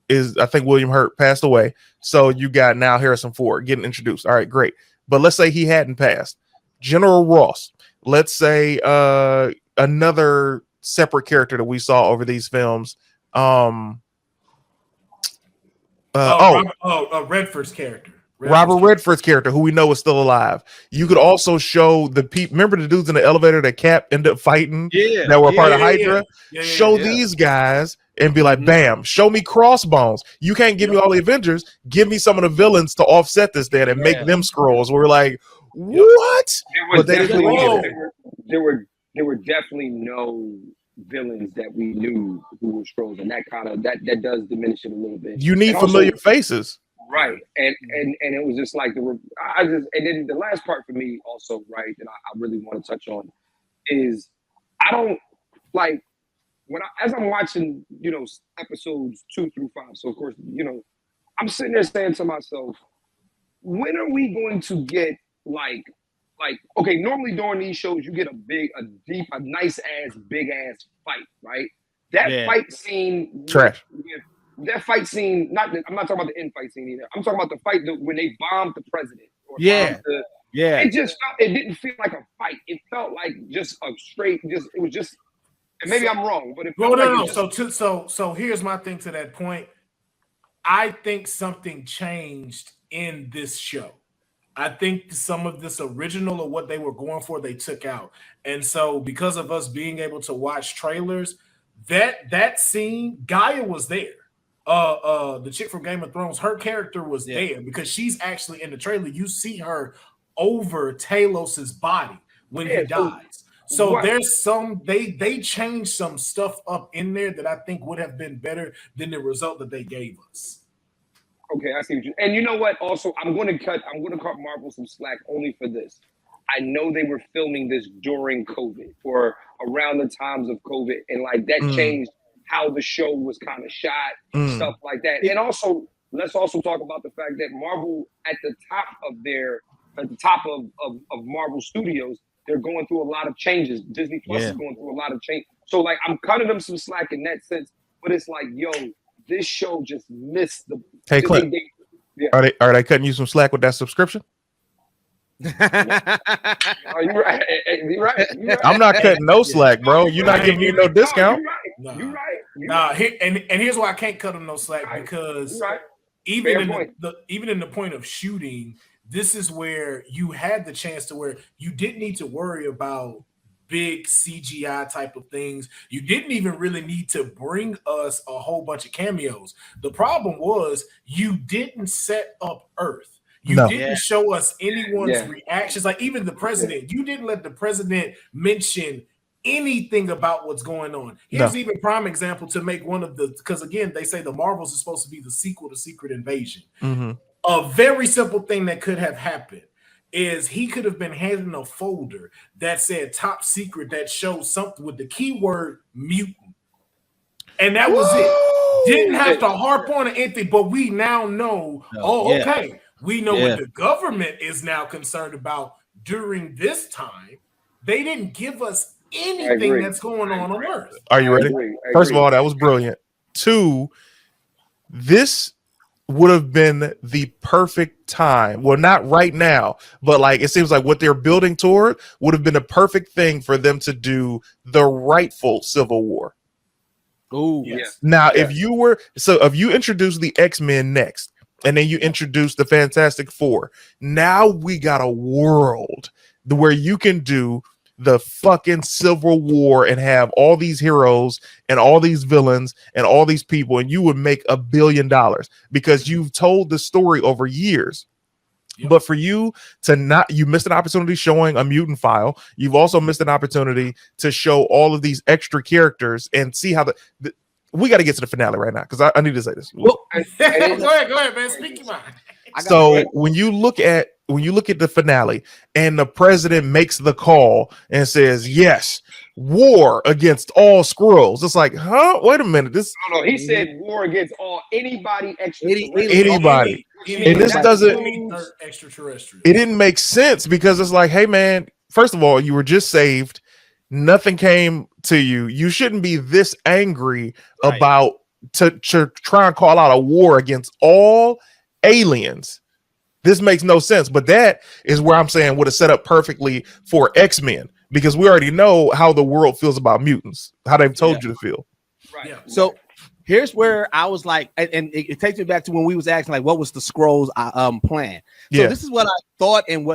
I think William Hurt passed away. So you got now Harrison Ford getting introduced. All right, great. But let's say he hadn't passed. General Ross, let's say another separate character that we saw over these films. Redford's character. Robert Redford's character, who we know is still alive. You could also show the people. Remember the dudes in the elevator that Cap ended up fighting that were part of Hydra? Show these guys and be like, bam, show me Crossbones. You can't give me all the Avengers. Give me some of the villains to offset this then and make them Skrulls. We're like, what? There were definitely no villains that we knew who were Skrulls, and that does diminish it a little bit. You need familiar faces. Right, and it was just like and then the last part for me also, right, that I really want to touch on is I don't like as I'm watching, episodes 2 through 5. So of course, I'm sitting there saying to myself, when are we going to get like okay, normally during these shows you get a nice ass big ass fight, right? That fight scene trash. That fight scene, I'm not talking about the end fight scene either. I'm talking about the fight when they bombed the president. It didn't feel like a fight. It felt like just a straight, it was just, and maybe I'm wrong, but it felt no. So here's my thing to that point. I think something changed in this show. I think some of this original or what they were going for, they took out. And so because of us being able to watch trailers, that scene, Gaia was there. The chick from Game of Thrones, her character was there because she's actually in the trailer. You see her over Talos's body when he dies. So there's some they changed some stuff up in there that I think would have been better than the result that they gave us. Okay, I see what you. And you know what? Also, I'm going to cut Marvel some slack only for this. I know they were filming this during COVID or around the times of COVID, and like that changed how the show was kind of shot, stuff like that. And also, let's also talk about the fact that Marvel at the top of Marvel Studios, they're going through a lot of changes. Disney Plus is going through a lot of change. So like I'm cutting them some slack in that sense, but it's like, yo, this show just missed the. Hey Clint, are they cutting you some slack with that subscription? You're right. You're right. I'm not cutting no slack, bro. You're not giving me no discount. You're right. Nah, and here's why I can't cut them no slack, because even in the point of shooting, this is where you had the chance to where you didn't need to worry about big CGI type of things. You didn't even really need to bring us a whole bunch of cameos. The problem was you didn't set up Earth. You didn't show us anyone's reactions. Like even the president, you didn't let the president mention anything about what's going on. Here's even prime example to make one of the, because again, they say the Marvels is supposed to be the sequel to Secret Invasion. A very simple thing that could have happened is he could have been handing a folder that said top secret that showed something with the keyword mutant. And that was it. Didn't have to harp on anything, but we now know, okay. We know what the government is now concerned about during this time. They didn't give us anything that's going on Earth. Are you ready? First of all, that was brilliant. 2, this would have been the perfect time. Well, not right now, but like it seems like what they're building toward would have been a perfect thing for them to do the rightful Civil War. Oh, yes. Now, if you introduce the X-Men next, and then you introduce the Fantastic Four, now we got a world where you can do the fucking Civil War and have all these heroes and all these villains and all these people, and you would make $1 billion because you've told the story over years. But for you to not, you missed an opportunity showing a mutant file. You've also missed an opportunity to show all of these extra characters and see how we got to get to the finale right now because I need to say this. Well, go ahead, man. Speak your mind. So when you look at the finale and the president makes the call and says, yes, war against all Skrulls. It's like, huh? Wait a minute. No, he said war against anybody anybody. And this doesn't extraterrestrial. It didn't make sense because it's like, hey man, first of all, you were just saved. Nothing came to you. You shouldn't be this angry about to try and call out a war against all aliens. This makes no sense. But that is where I'm saying would have set up perfectly for X-Men because we already know how the world feels about mutants, how they've told you to feel. Right. Yeah. So here's where I was like, and it takes me back to when we was asking like, what was the Skrulls plan? So this is what I thought and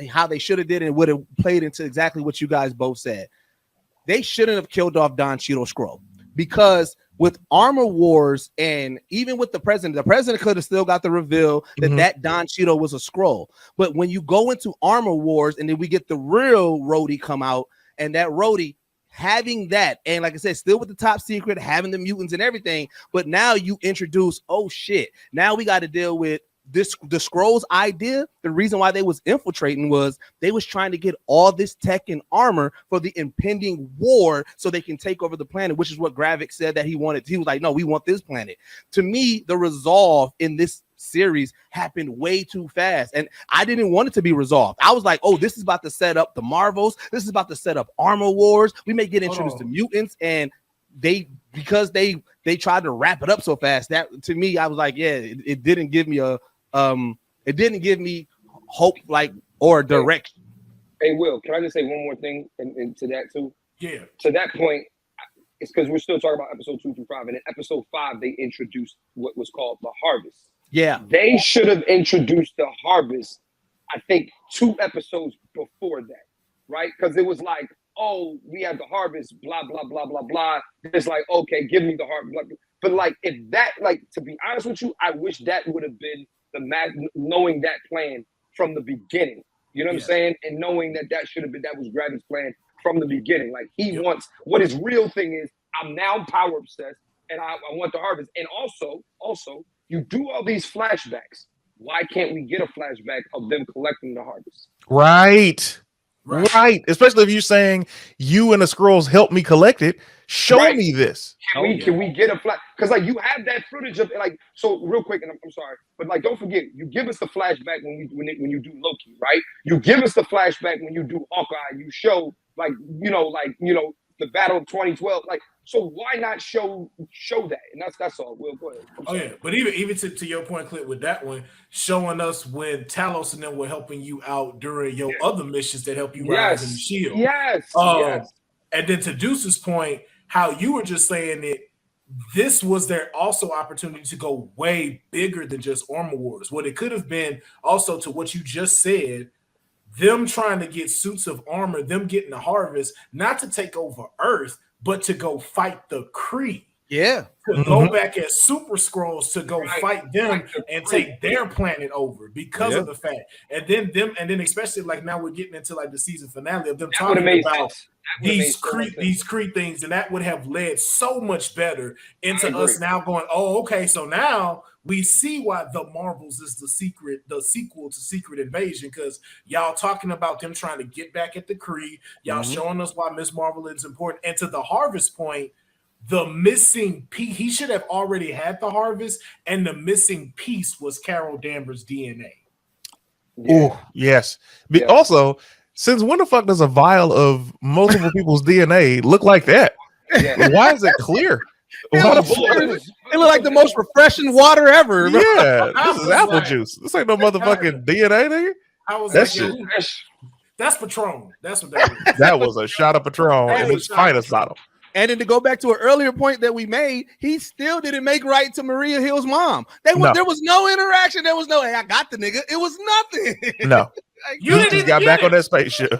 how they should have did and would have played into exactly what you guys both said. They shouldn't have killed off Don Cheadle Skrull because with Armor Wars and even with the president could have still got the reveal that Don Cheadle was a Skrull. But when you go into Armor Wars and then we get the real Rhodey come out and that Rhodey having that, and like I said, still with the top secret, having the mutants and everything, but now you introduce, oh shit, now we got to deal with the Skrulls idea. The reason why they was infiltrating was they was trying to get all this tech and armor for the impending war so they can take over the planet, which is what Gravik said that he wanted. He was like, no, we want this planet. To me, the resolve in this series happened way too fast, and I didn't want it to be resolved. I was like, oh, this is about to set up the Marvels. This is about to set up Armor Wars. We may get introduced to mutants, and because they tried to wrap it up so fast, that to me, I was like, yeah, it didn't give me hope, like, or direction. Hey, Will, can I just say one more thing and to that too? Yeah. To that point, it's because we're still talking about episode 2 through 5, and in episode 5 they introduced what was called the harvest. Yeah, they should have introduced the harvest, I think, 2 episodes before that, right? Because it was like, oh, we have the harvest, blah blah blah blah blah. It's like, okay, give me the harvest. But like, if that, like, to be honest with you, I wish that would have been knowing that plan from the beginning. You know what I'm saying? And knowing that should have been, that was Gravik's plan from the beginning. Like, he wants, what his real thing is, I'm now power obsessed and I want the harvest. And also, you do all these flashbacks. Why can't we get a flashback of them collecting the harvest? Right. Right. Especially if you're saying you and the scrolls helped me collect it. Show me this. Can we get a flash? Because like you have that footage of like, so real quick, and I'm sorry, but like don't forget, you give us the flashback when you do Loki, right? You give us the flashback when you do Hawkeye. You show like the battle of 2012. Like, so why not show that? And that's all. We'll go ahead. Oh yeah, but even to your point, Clint, with that one, showing us when Talos and them were helping you out during your other missions that help you rise in the shield. Yes. And then to Deuce's point, how you were just saying that this was their also opportunity to go way bigger than just Armor Wars. What it could have been also to what you just said, them trying to get suits of armor, them getting the harvest, not to take over Earth, but to go fight the Kree. Yeah. To go back as Super Scrolls to go fight them and take their planet over because of the fact. And then especially like now we're getting into like the season finale of them talking about these Kree things, and that would have led so much better into us now going, oh, okay, so now we see why the Marvels is the sequel to Secret Invasion, because y'all talking about them trying to get back at the Kree, y'all showing us why Miss Marvel is important, and to the harvest point, the missing piece, he should have already had the harvest, and the missing piece was Carol Danvers' DNA. Oh, yes. Also, since when the fuck does a vial of multiple people's DNA look like that? Why is it clear? It looked like the most refreshing water ever. Bro. Yeah, this is apple juice. This ain't no motherfucking DNA, nigga. I was that like, shit. That's Patron. That's what that is. That was a shot of Patron in its finest bottle. And then to go back to an earlier point that we made, he still didn't make right to Maria Hill's mom. There was no interaction. There was no, hey, I got the nigga. It was nothing. No. You just got back on that spaceship.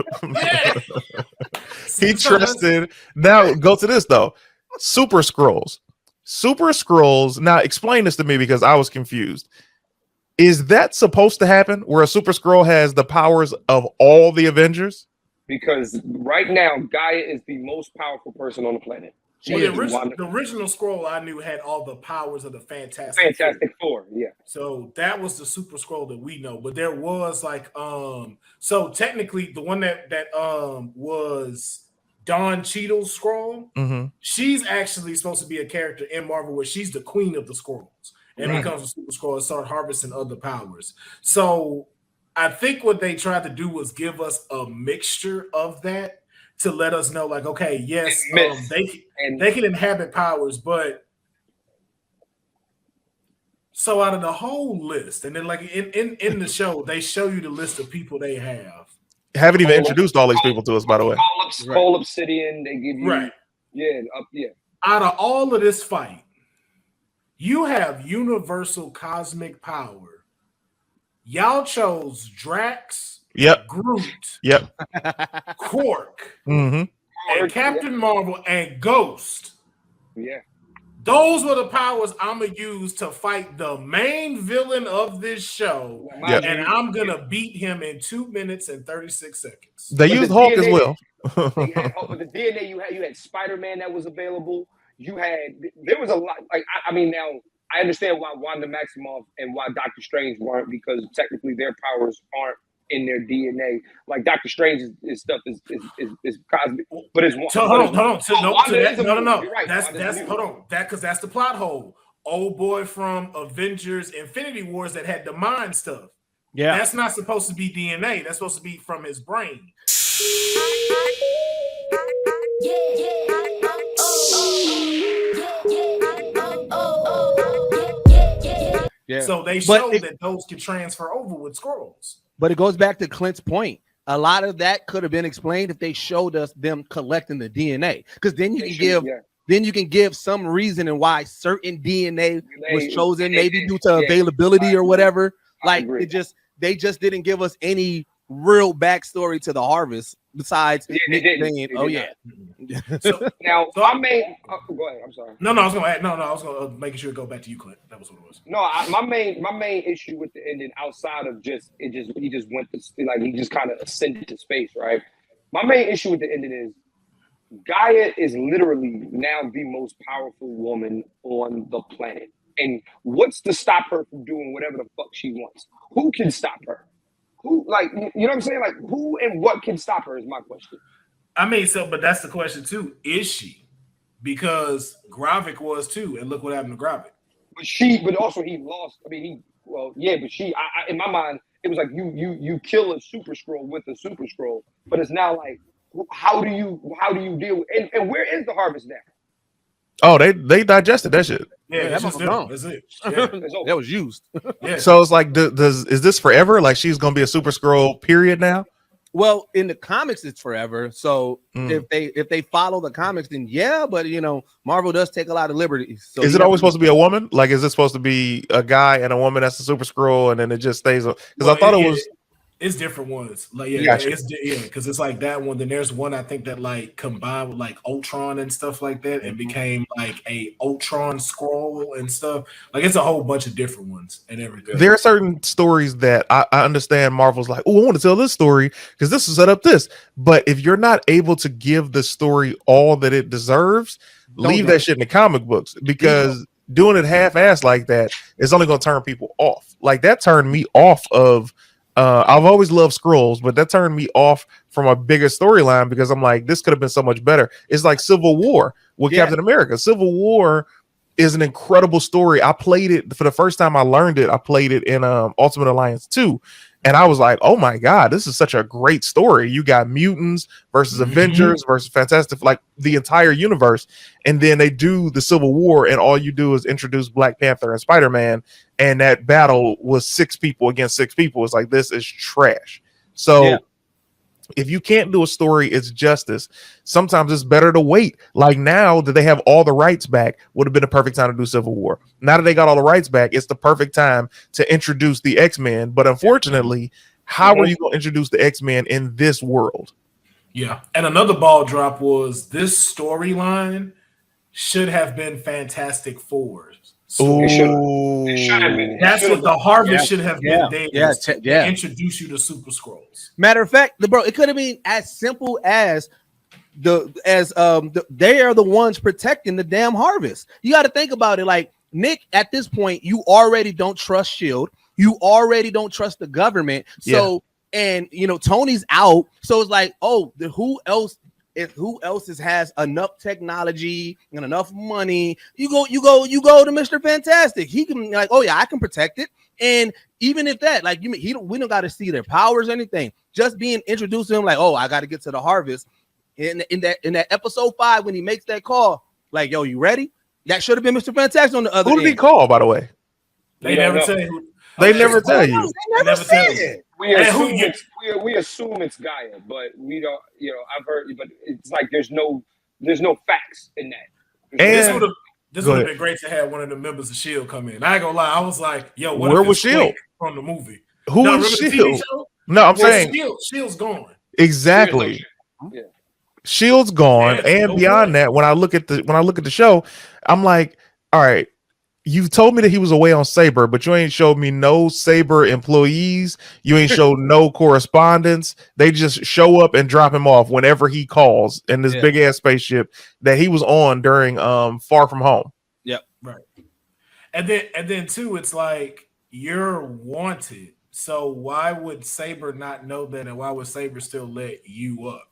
He trusted. Now go to this though. Super Scrolls. Now explain this to me because I was confused. Is that supposed to happen where a Super Scroll has the powers of all the Avengers? Because right now, Gaia is the most powerful person on the planet. The original scroll I knew had all the powers of the Fantastic Four. Yeah. So that was the Super Scroll that we know. But there was like so technically the one that was Don Cheadle's scroll, she's actually supposed to be a character in Marvel where she's the queen of the scrolls and becomes a Super Scroll and start harvesting other powers. So I think what they tried to do was give us a mixture of that to let us know, like, okay, yes, they can inhabit powers, but so out of the whole list, and then like in the show, they show you the list of people they have. Haven't even introduced all these people to us, by the way. Call Obsidian, they give you Out of all of this fight, you have universal cosmic power. Y'all chose Drax, Groot, Quark, and Captain Marvel and Ghost. Yeah. Those were the powers I'm going to use to fight the main villain of this show. And I'm going to beat him in 2 minutes and 36 seconds. They used Hulk as well. But the DNA you had Spider-Man that was available. There was a lot. Like, I mean, now I understand why Wanda Maximoff and why Doctor Strange weren't, because technically their powers aren't in their DNA. Like Doctor Strange's stuff is cosmic, but it's hold on. That's that's the plot hole. Old boy from Avengers Infinity Wars that had the mind stuff. Yeah, that's not supposed to be DNA. That's supposed to be from his brain. Yeah. So they showed that those can transfer over with scrolls. But it goes back to Clint's point. A lot of that could have been explained if they showed us them collecting the DNA, because then you can give some reason and why certain DNA was chosen, maybe due to availability or whatever. Like they just didn't give us any real backstory to the harvest besides saying, So my main go ahead. I'm sorry. No, I was gonna add. No, I was gonna make sure to go back to you, Clint. That was what it was. No, my main issue with the ending, outside of he just went to, like, he just kind of ascended to space, right? My main issue with the ending is Gaia is literally now the most powerful woman on the planet. And what's to stop her from doing whatever the fuck she wants? Who can stop her? who, like, you know what I'm saying? Like, who and what can stop her is my question. I mean, but that's the question too. Is she? Because Gravik was too, and look what happened to Gravik. But also he lost. I mean, but in my mind, it was like you kill a Super Scroll with a Super Scroll, but it's now like, how do you deal with, and where is the harvest now? Oh, they digested that shit. Yeah, that just gone. that's it. Yeah. That was used. Yeah. So it's like, is this forever? Like she's gonna be a Super Scroll period now? Well, in the comics, it's forever. So if they follow the comics, then yeah. But Marvel does take a lot of liberties. So is it always supposed to be a woman? Like, is it supposed to be a guy and a woman that's a Super Scroll, and then it just stays? Because I thought it was. It's different ones. Like Gotcha. because it's like that one. Then there's one I think that like combined with like Ultron and stuff like that, and became like a Ultron scroll and stuff. Like it's a whole bunch of different ones and everything. There are certain stories that I understand. Marvel's like, oh, I want to tell this story because this will set up this. But if you're not able to give the story all that it deserves, leave that shit in the comic books, because doing it half-assed like that is only going to turn people off. Like that turned me off of. I've always loved scrolls, but that turned me off from a bigger storyline because I'm like, this could have been so much better. It's like Civil War with Captain America. Civil War is an incredible story. I played it for the first time I learned it. I played it in Ultimate Alliance 2. And I was like, oh my God, this is such a great story. You got mutants versus Avengers versus Fantastic, like the entire universe. And then they do the Civil War, and all you do is introduce Black Panther and Spider-Man. And that battle was 6 people against 6 people. It's like, this is trash. So if you can't do a story, it's justice. Sometimes it's better to wait. Like now that they have all the rights back, would have been a perfect time to do Civil War. Now that they got all the rights back, it's the perfect time to introduce the X-Men. But unfortunately, how are you going to introduce the X-Men in this world? Yeah. And another ball drop was this storyline should have been Fantastic Fours. So it should have been. That's what the harvest should have been there. To introduce you to Super Scrolls. Matter of fact, it could have been as simple as they are the ones protecting the damn harvest. You got to think about it. Like Nick, at this point, you already don't trust Shield. You already don't trust the government. So and Tony's out. So it's like, who else has enough technology and enough money? You go to Mr. Fantastic. He can like, oh yeah, I can protect it. And even if that, like, we don't got to see their powers or anything. Just being introduced to him, like, oh, I got to get to the harvest. In that episode 5, when he makes that call, like, yo, you ready? That should have been Mr. Fantastic on the other. Who did he call, by the way? They never tell you. They never tell you. They never say it. We assume it's Gaia, but we don't. I've heard, but it's like there's no facts in that. And this would have been great to have one of the members of Shield come in. I ain't gonna lie, I was like, yo, where was Shield from the movie? Who is Shield? No, I'm saying Shield's gone. Exactly. Shield's gone, and beyond that, when I look at the show, I'm like, all right. You told me that he was away on Saber, but you ain't showed me no Saber employees. You ain't showed no correspondence. They just show up and drop him off whenever he calls in this big ass spaceship that he was on during Far From Home. Yep. Right. And then too, it's like you're wanted. So why would Saber not know that, and why would Saber still let you up?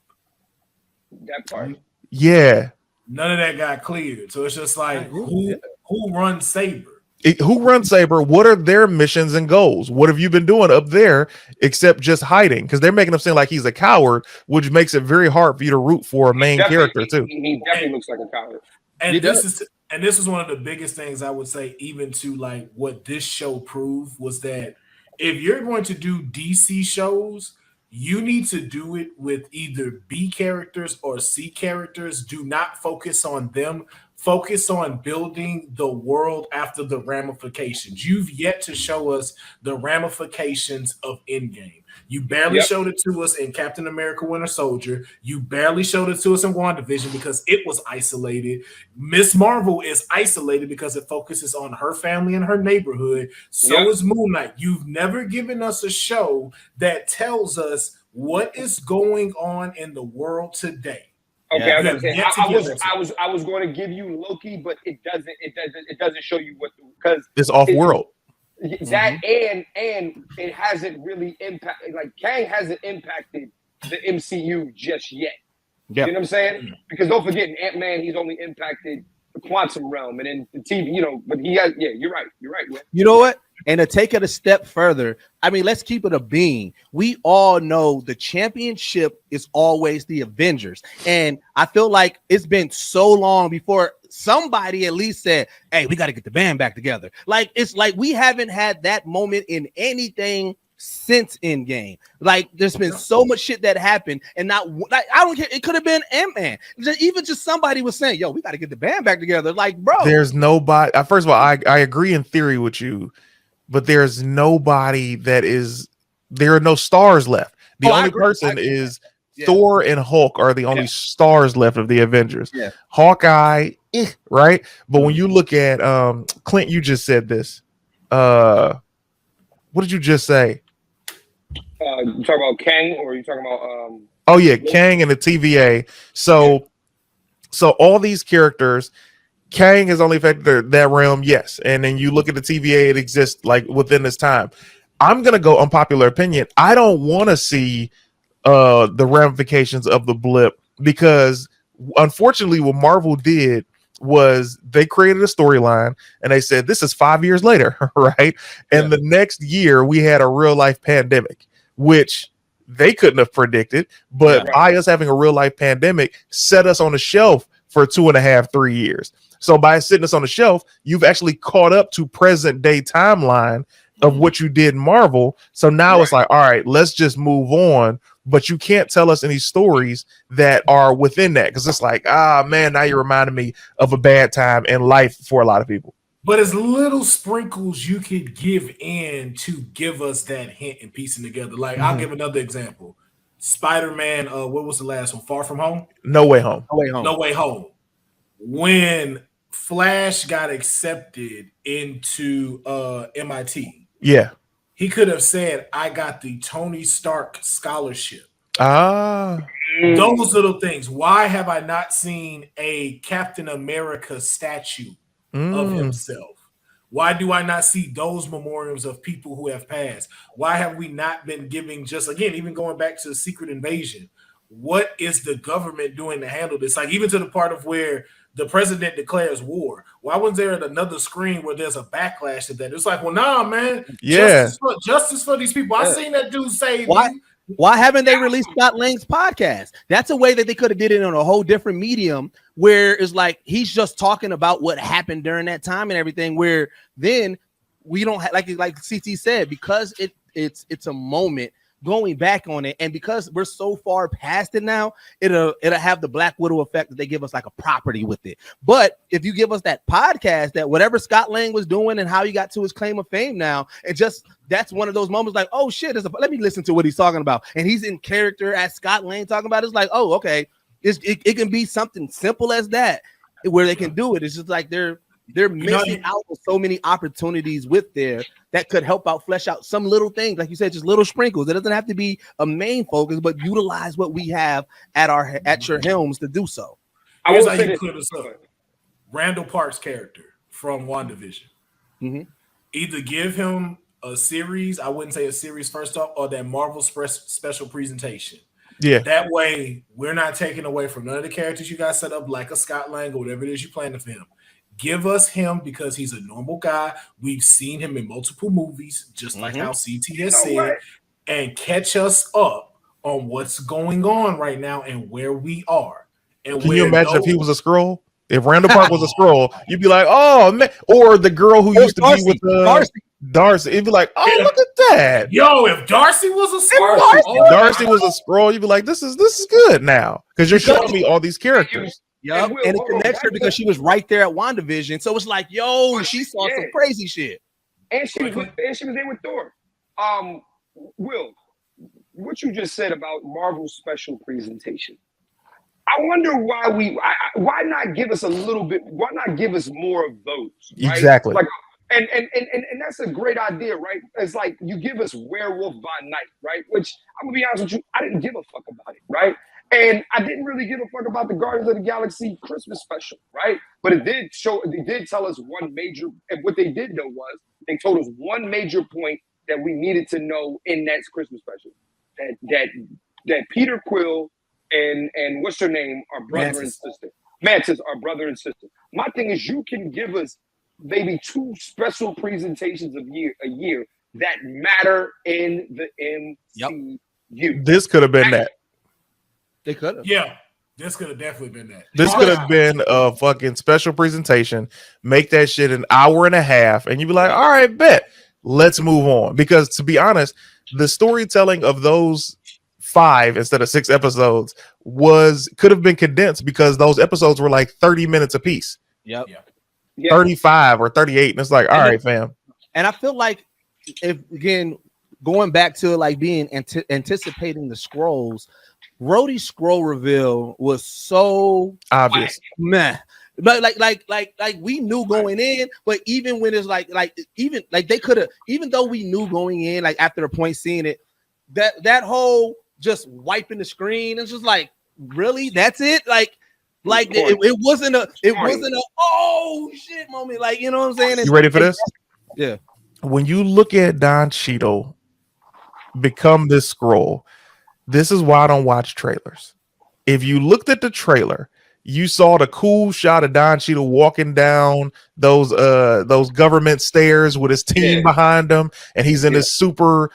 That part. Yeah. None of that got cleared. So it's just like who runs Saber? Who runs Saber? What are their missions and goals? What have you been doing up there except just hiding? Because they're making him seem like he's a coward, which makes it very hard for you to root for a main character too. He definitely looks like a coward. And this is one of the biggest things I would say, even to like what this show proved, was that if you're going to do DC shows, you need to do it with either B characters or C characters. Do not focus on them. Focus on building the world after the ramifications. You've yet to show us the ramifications of Endgame. You barely showed it to us in Captain America Winter Soldier. You barely showed it to us in WandaVision because it was isolated. Miss Marvel is isolated because it focuses on her family and her neighborhood. So is Moon Knight. You've never given us a show that tells us what is going on in the world today. Okay, I was going to give you Loki, but it doesn't show you what, because it's off world. That and it hasn't really impacted. Like Kang hasn't impacted the MCU just yet. Yeah. You know what I'm saying? Because don't forget, Ant-Man, he's only impacted the quantum realm and then the TV. You know, but he has. Yeah, you're right. You're right. Man. You know what? And to take it a step further, I mean, let's keep it a bean. We all know the championship is always the Avengers. And I feel like it's been so long before somebody at least said, hey, we got to get the band back together. Like, it's like we haven't had that moment in anything since Endgame. Like, there's been so much shit that happened, and not like I don't care. It could have been Ant-Man. Even just somebody was saying, yo, we got to get the band back together. Like, bro, There's nobody. First of all, I agree in theory with you, but there's nobody that is. There are no stars left. The only person is Thor and Hulk are the only stars left of the Avengers. Yeah. Hawkeye, right? But when you look at Clint, you just said this. What did you just say? You talking about Kang, or you talking about? Oh yeah, Kang and the TVA. So all these characters. Kang has only affected that realm, yes. And then you look at the TVA, it exists like within this time. I'm gonna go unpopular opinion. I don't want to see the ramifications of the blip, because unfortunately what Marvel did was they created a storyline and they said this is 5 years later, right? And the next year we had a real life pandemic, which they couldn't have predicted, but by us having a real life pandemic set us on the shelf for 2.5, 3 years. So by sitting us on the shelf, you've actually caught up to present day timeline of what you did in Marvel. So now it's like, all right, let's just move on. But you can't tell us any stories that are within that, because it's like, man, now you're reminding me of a bad time in life for a lot of people. But as little sprinkles you could give in to give us that hint and piecing together. Like, I'll give another example. Spider-Man, what was the last one? Far From Home? No Way Home. No Way Home. When Flash got accepted into MIT, he could have said, I got the Tony Stark scholarship. Those little things. Why have I not seen a Captain America statue of himself? Why do I not see those memorials of people who have passed? Why have we not been giving, just again, even going back to the Secret Invasion, what is the government doing to handle this? Like, even to the part of where the president declares war. Why wasn't there another screen where there's a backlash to that? It's like, well, nah, man. Justice for these people. I seen that dude say, why haven't they released Scott Lang's podcast? That's a way that they could have did it on a whole different medium, where it's like he's just talking about what happened during that time and everything, where then we don't have, like CT said, because it's a moment going back on it, and because we're so far past it now, it'll have the Black Widow effect that they give us like a property with it. But if you give us that podcast, that whatever Scott Lang was doing and how he got to his claim of fame now, and just that's one of those moments like, oh shit, let me listen to what he's talking about, and he's in character as Scott Lang talking about. It's like, oh, okay, it can be something simple as that where they can do it. It's just like they're missing out on so many opportunities with there that could help out, flesh out some little things, like you said, just little sprinkles. It doesn't have to be a main focus, but utilize what we have at your helms to do so. Here's how you clear this up. Randall Park's character from WandaVision. Either give him a series, I wouldn't say a series first off, or that Marvel special presentation. That way, we're not taking away from none of the characters you guys set up, like a Scott Lang or whatever it is you planning for him. Give us him because he's a normal guy. We've seen him in multiple movies, just like how CT has said, and catch us up on what's going on right now and where we are. And can you imagine if he was a Skrull? If Randall Park was a Skrull, you'd be like, oh man, or the girl who used to be with Darcy. It'd be like, oh, look at that. Yo, if Darcy was a Skrull, Darcy was a Skrull, you'd be like, this is good now, because you're showing me all these characters. Yep, and it connects her because she was right there at WandaVision. So it's like, yo, she saw some crazy shit. And she was there with Thor. Will, what you just said about Marvel's special presentation. I wonder why not give us a little bit, why not give us more of those? Right? Exactly. Like, and that's a great idea, right? It's like you give us Werewolf by Night, right? Which I'm gonna be honest with you, I didn't give a fuck about it, right? And I didn't really give a fuck about the Guardians of the Galaxy Christmas special, right? But it did tell us one major, and what they did know was They told us one major point that we needed to know in that Christmas special. That Peter Quill and what's her name are brother Mantis. and sister. Mantis are brother and sister. My thing is, you can give us maybe 2 special presentations a year that matter in the MCU. This could have been that. They could have. Yeah, this could have definitely been that. This could have been a fucking special presentation. Make that shit an hour and a half, and you'd be like, all right, bet. Let's move on. Because to be honest, the storytelling of those 5 instead of 6 episodes could have been condensed because those episodes were like 30 minutes apiece. Yep. Yeah. 35 or 38. And it's like, all right, fam. And I feel like if again going back to like being anticipating the scrolls, Rhodey's scroll reveal was so Obvious. meh. But like we knew going in, but even when it's even they could have, even though we knew going in, like after the point seeing it, that whole just wiping the screen, it's just like, really, that's it? Like it wasn't a oh shit moment, like, you know what I'm saying? You ready for this? Yeah. When you look at Don Cheadle become this scroll, this is why I don't watch trailers. If you looked at the trailer, you saw the cool shot of Don Cheadle walking down those government stairs with his team behind him, and he's in this super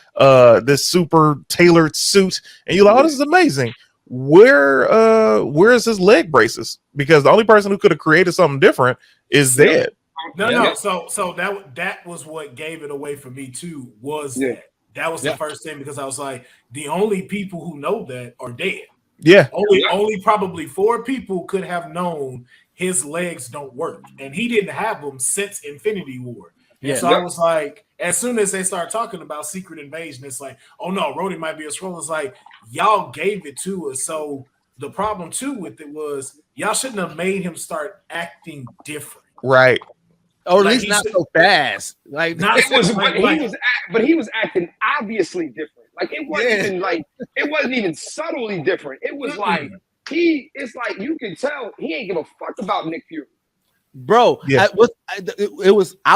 tailored suit, and you're like, oh, this is amazing. Where is his leg braces? Because the only person who could have created something different is dead. No. So that was what gave it away for me too. That was the first thing, because I was like, the only people who know that are dead. Yeah. Only probably 4 people could have known his legs don't work, and he didn't have them since Infinity War. And so I was like, as soon as they start talking about Secret Invasion, it's like, oh no, Rhodey might be a scroll. It's like, y'all gave it to us. So the problem too with it was y'all shouldn't have made him start acting different, right? Or at least not so fast. Like, but he was acting obviously different. Like it wasn't even subtly different. It was like it's like you can tell he ain't give a fuck about Nick Fury. Bro, I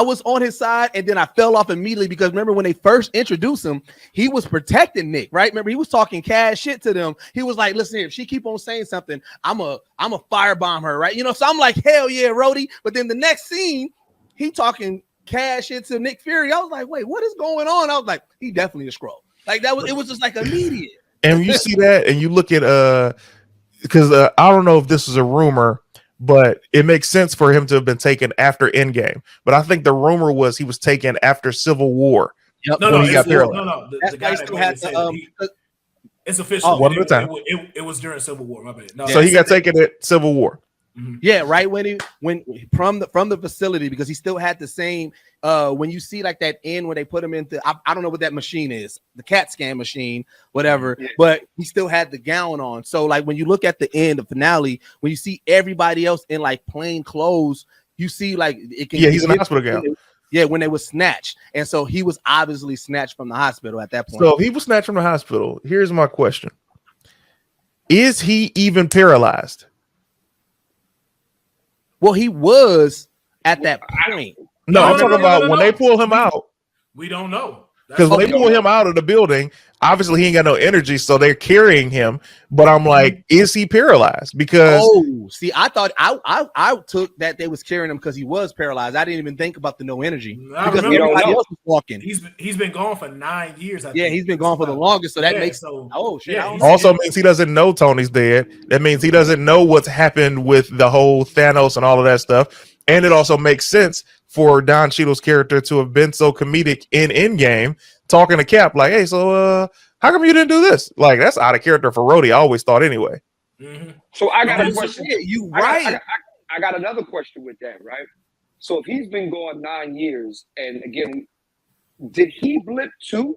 was on his side, and then I fell off immediately because remember when they first introduced him, he was protecting Nick, right? Remember, he was talking cash shit to them. He was like, listen here, if she keep on saying something, I'm a firebomb her, right? You know, so I'm like, hell yeah, Rhodey. But then the next scene, he talking cash shit to Nick Fury. I was like, wait, what is going on? I was like, he definitely a scroll. Like it was just like immediate. And you see that, and you look at because I don't know if this is a rumor, but it makes sense for him to have been taken after Endgame. But I think the rumor was he was taken after Civil War. Yep. No, he got paralyzed. No. The guy still had it's official. It was during Civil War. My bad. No, so he got taken at Civil War. Mm-hmm. Yeah, right. When from the facility, because he still had the same. When you see like that end when they put him into, I don't know what that machine is, the CAT scan machine, whatever. Yeah. But he still had the gown on. So like when you look at the end, the finale, when you see everybody else in like plain clothes, you see like it can. Yeah, he's in a hospital gown. Yeah, when they was snatched, and so he was obviously snatched from the hospital at that point. So if he was snatched from the hospital, here's my question: is he even paralyzed? Well, he was at that point. No, I'm talking about when they pull him out. We don't know. Because when they pull him out of the building, obviously he ain't got no energy, so they're carrying him. But I'm like, is he paralyzed? Because see, I thought I took that they was carrying him because he was paralyzed. I didn't even think about the no energy because everybody else was walking. He's been gone for 9 years. I think. He's been gone for the longest, so that makes shit. Yeah, also means he doesn't know Tony's dead. That means he doesn't know what's happened with the whole Thanos and all of that stuff. And it also makes sense for Don Cheadle's character to have been so comedic in Endgame, talking to Cap like, "Hey, so how come you didn't do this?" Like that's out of character for Rhodey. I always thought anyway. Mm-hmm. So I got a question. You right? I got another question with that, right? So if he's been gone 9 years, and again, did he blip too?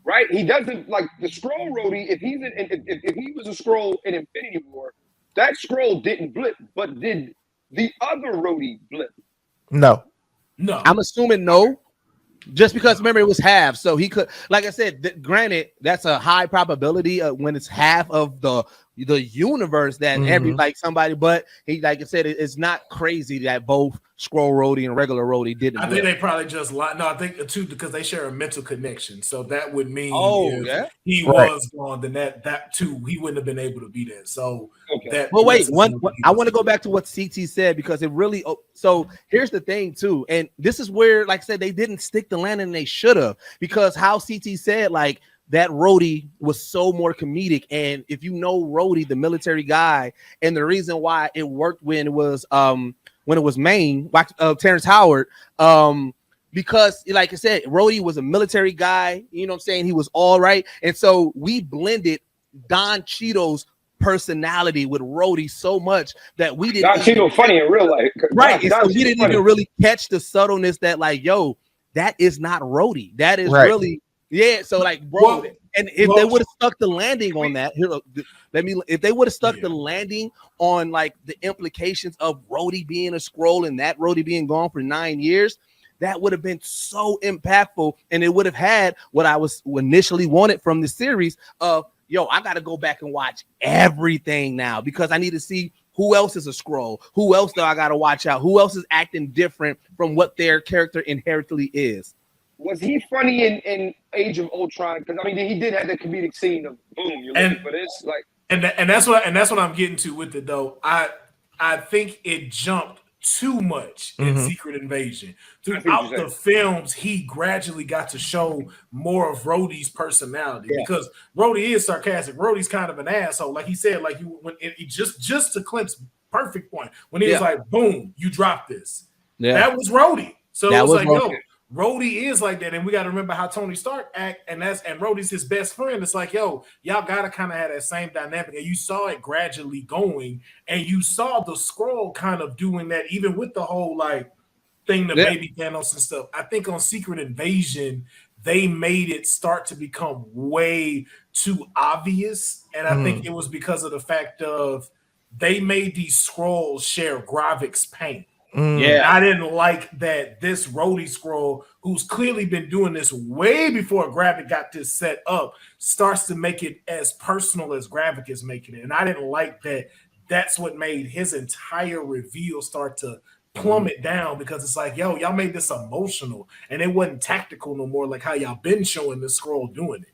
Right? He doesn't like the scroll Rhodey. If he was a scroll in Infinity War, that scroll didn't blip, but did the other Rhodey blip? No. I'm assuming no. Just because remember it was half, so he could, like I said, granted, that's a high probability when it's half of the the universe that every like somebody, but he like I said, it's not crazy that both Scroll Rhodey and regular Rhodey didn't. I think they probably just lied. No, I think too because they share a mental connection. So that would mean if he was gone, then that too he wouldn't have been able to be there. So that. But wait, I want to go back to what CT said because it really. So here's the thing too, and this is where, like I said, they didn't stick the landing they should have because how CT said like. That Rhodey was so more comedic, and if you know Rhodey, the military guy, and the reason why it worked when it was Maine, Terrence Howard, because like I said, Rhodey was a military guy. You know what I'm saying? He was all right, and so we blended Don Cheadle's personality with Rhodey so much that we didn't. Don Cheadle funny in real life, right? So we didn't even really catch the subtleness that, like, yo, that is not Rhodey. That is really. Yeah, so like, bro, and if they would have stuck the landing on that, if they would have stuck the landing on like the implications of Rhodey being a scroll and that Rhodey being gone for 9 years, that would have been so impactful, and it would have had what I was initially wanted from the series of, yo, I got to go back and watch everything now because I need to see who else is a scroll, who else do I got to watch out, who else is acting different from what their character inherently is. Was he funny in Age of Ultron? Because I mean, he did have the comedic scene of boom, you're looking for this, like, and that's what I'm getting to with it though. I think it jumped too much in Secret Invasion. Throughout the films, he gradually got to show more of Rhodey's personality because Rhodey is sarcastic. Rhodey's kind of an asshole, like he said, like just to Clint's perfect point when he was like, "Boom, you dropped this." That was Rhodey. So it was like, yo. Rhodey is like that, and we got to remember how Tony Stark act, and Rhodey's his best friend. It's like, yo, y'all gotta kind of have that same dynamic, and you saw it gradually going, and you saw the Skrull kind of doing that, even with the whole like thing, the baby Thanos and stuff. I think on Secret Invasion, they made it start to become way too obvious, and I think it was because of the fact of they made these Skrulls share Gravik's pain. I didn't like that this Rhodey Skrull, who's clearly been doing this way before Gravik got this set up, starts to make it as personal as Gravik is making it. And I didn't like that. That's what made his entire reveal start to plummet down because it's like, yo, y'all made this emotional and it wasn't tactical no more like how y'all been showing this Skrull doing it.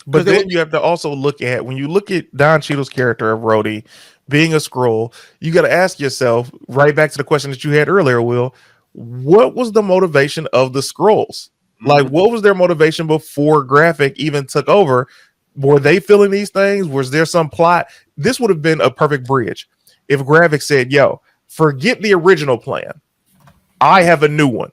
But then you have to also look at, when you look at Don Cheadle's character of Rhodey being a Skrull, you got to ask yourself, right back to the question that you had earlier, Will, what was the motivation of the Skrulls? Like, what was their motivation before Gravik even took over? Were they feeling these things? Was there some plot? This would have been a perfect bridge if Gravik said, yo, forget the original plan. I have a new one.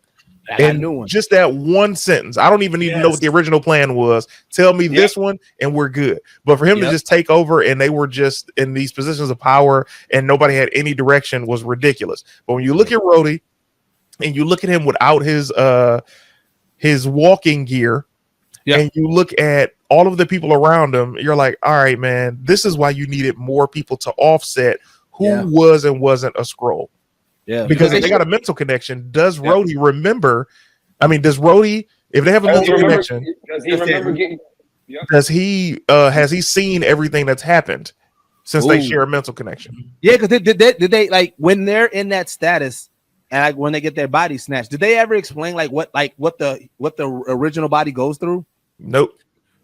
And just that one sentence, I don't even need to know what the original plan was. Tell me this one and we're good. But for him to just take over and they were just in these positions of power and nobody had any direction was ridiculous. But when you look at Rhodey and you look at him without his walking gear and you look at all of the people around him, you're like, all right, man, this is why you needed more people to offset who was and wasn't a Skrull. Yeah, because if they got a mental connection, does Rhodey remember? I mean, does Rhodey, if they have a mental connection, does he remember getting? Does he has he seen everything that's happened since they share a mental connection? Yeah, because did they like when they're in that status and like when they get their body snatched? Did they ever explain what the original body goes through? Nope.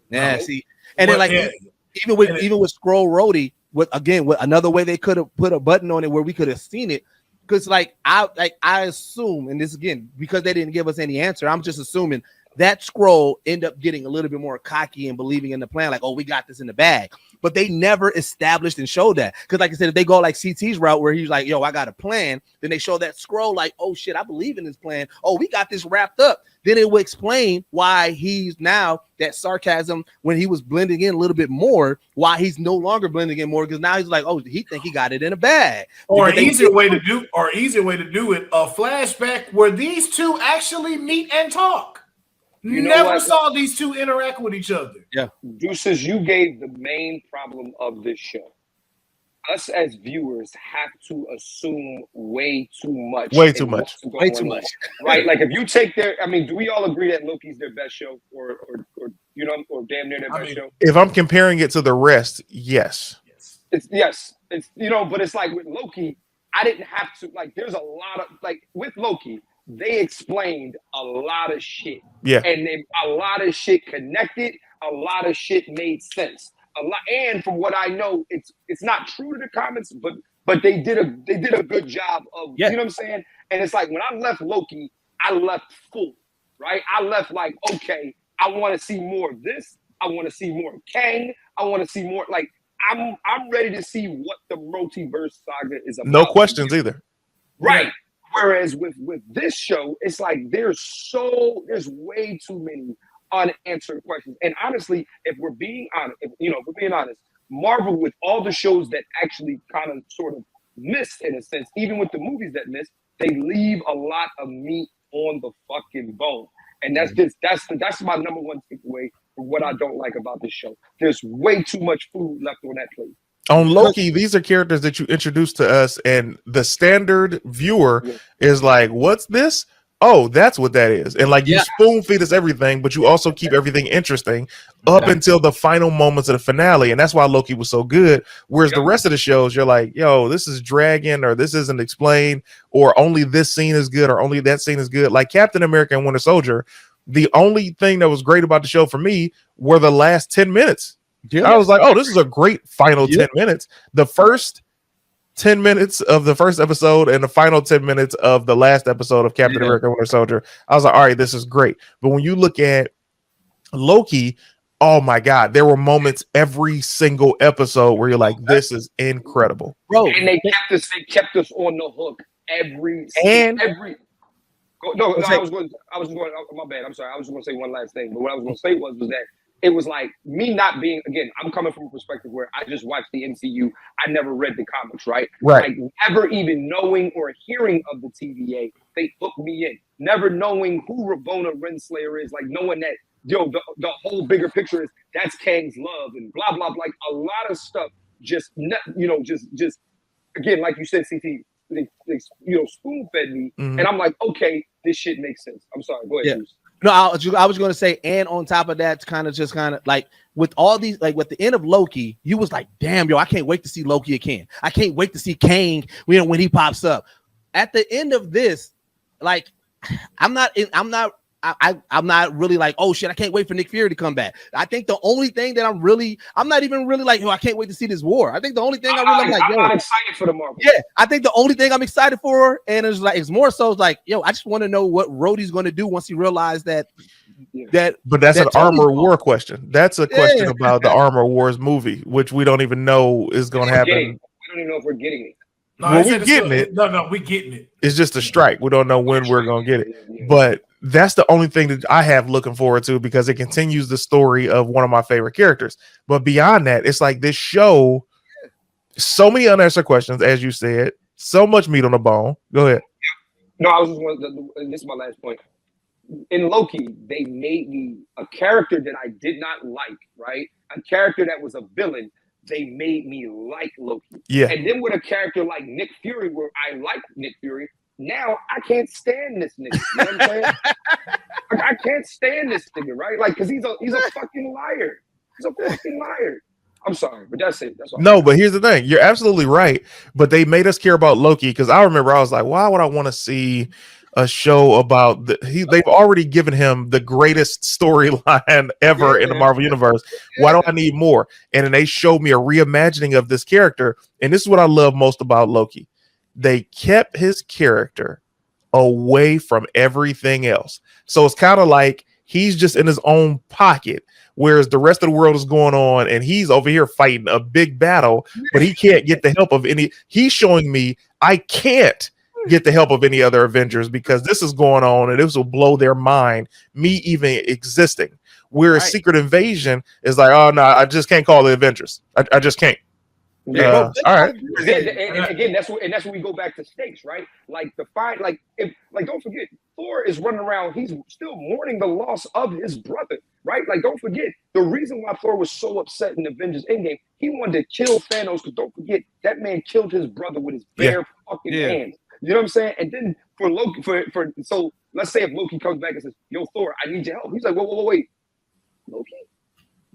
Yeah, see, and then like even with Skrull Rhodey, with another way they could have put a button on it where we could have seen it. Because I assume, and this again, because they didn't give us any answer, I'm just assuming that Skrull end up getting a little bit more cocky and believing in the plan, like, oh, we got this in the bag. But they never established and showed that. Because like I said, if they go like CT's route where he's like, yo, I got a plan, then they show that Skrull like, oh shit, I believe in this plan. Oh, we got this wrapped up. Then it will explain why he's now that sarcasm when he was blending in a little bit more, why he's no longer blending in more, because now he's like, oh, he think he got it in a bag. Or an easier way to do it, a flashback where these two actually meet and talk. You never saw these two interact with each other. Yeah. Deuces, you gave the main problem of this show. Us as viewers have to assume way too much. Way too much. Right? Like if you take do we all agree that Loki's their best show or damn near their best show? If I'm comparing it to the rest, yes. It's yes, it's but it's like with Loki, I didn't have to like. There's a lot of like with Loki, they explained a lot of shit, Yeah. and a lot of shit connected, a lot of shit made sense, a lot. And from what I know, it's not true to the comics, but they did a good job of you know what I'm saying. And it's like when I left Loki, I left full, right? I left like okay, I want to see more of this. I want to see more of Kang. I want to see more like. I'm ready to see what the multiverse saga is about. No questions either. Right. Yeah. Whereas with this show, it's like there's way too many unanswered questions. And honestly, if we're being honest, Marvel with all the shows that actually kind of sort of missed in a sense, even with the movies that missed, they leave a lot of meat on the fucking bone. And that's my number one takeaway for what I don't like about this show. There's way too much food left on that plate. On Loki, these are characters that you introduced to us, and the standard viewer is like, what's this? Oh, that's what that is. And like you spoon feed us everything, but you also keep everything interesting up until the final moments of the finale. And that's why Loki was so good. Whereas the rest of the shows, you're like, yo, this is dragging, or this isn't explained, or only this scene is good, or only that scene is good. Like Captain America and Winter Soldier, the only thing that was great about the show for me were the last 10 minutes. I was like, oh, this is a great final 10 minutes. The first 10 minutes of the first episode and the final 10 minutes of the last episode of Captain America Winter Soldier, I was like, all right, this is great. But when you look at Loki, oh my God, there were moments every single episode where you're like, this is incredible. Bro, and they kept us on the hook every No, I was going. My bad. I'm sorry. I was going to say one last thing, but what I was going to say was that it was like me not being. Again, I'm coming from a perspective where I just watched the MCU. I never read the comics, right? Like never even knowing or hearing of the TVA, they hooked me in. Never knowing who Ravonna Renslayer is, like knowing that the whole bigger picture is that's Kang's love and blah blah blah. Like a lot of stuff. Just again, like you said, CT. They spoon fed me, and I'm like, okay, this shit makes sense. I'm sorry, go ahead. No, I was going to say, and on top of that, kind of like with all these, like with the end of Loki, you was like, damn, yo, I can't wait to see Loki again. I can't wait to see Kang when he pops up. At the end of this, like, I'm not really like, oh shit, I can't wait for Nick Fury to come back. I think the only thing that I'm not even really like, I can't wait to see this war. I think the only thing I'm not excited for the Marvel. Yeah, I think the only thing I'm excited for, and it's more so like, I just want to know what Rhodey's going to do once he realized that. But that's an Armor War question. That's a question about the Armor Wars movie, which we don't even know is going to happen. We don't even know if we're getting it. No, we're getting it. No, we're getting it. It's just a strike. We don't know when we're going to get it. But that's the only thing that I have looking forward to, because it continues the story of one of my favorite characters. But beyond that, it's like this show, so many unanswered questions, as you said, so much meat on the bone. Go ahead. No, I was just this is my last point. In Loki, they made me a character that I did not like, right? A character that was a villain. They made me like Loki. Yeah. And then with a character like Nick Fury, where I like Nick Fury, now I can't stand this nigga. You know what I'm saying? I can't stand this nigga, right? Like, because he's a fucking liar. He's a fucking liar. I'm sorry, but that's it. That's all. No, but here's the thing. You're absolutely right. But they made us care about Loki, because I remember I was like, why would I want to see a show about they've already given him the greatest storyline ever in the Marvel universe. Why do I need more? And then they showed me a reimagining of this character. And this is what I love most about Loki. They kept his character away from everything else. So it's kind of like he's just in his own pocket, whereas the rest of the world is going on and he's over here fighting a big battle, but he can't get the help of any. He's showing me I can't get the help of any other Avengers because this is going on and this will blow their mind, me even existing. Whereas Secret Invasion is like, oh no, I just can't call the Avengers. I just can't. All right. And again, that's where we go back to stakes, right? Like the fight, don't forget, Thor is running around. He's still mourning the loss of his brother, right? Like, don't forget the reason why Thor was so upset in Avengers Endgame. He wanted to kill Thanos because don't forget that man killed his brother with his bare fucking hands. You know what I'm saying? And then for Loki, so let's say if Loki comes back and says, "Yo, Thor, I need your help." He's like, "Whoa, wait, Loki."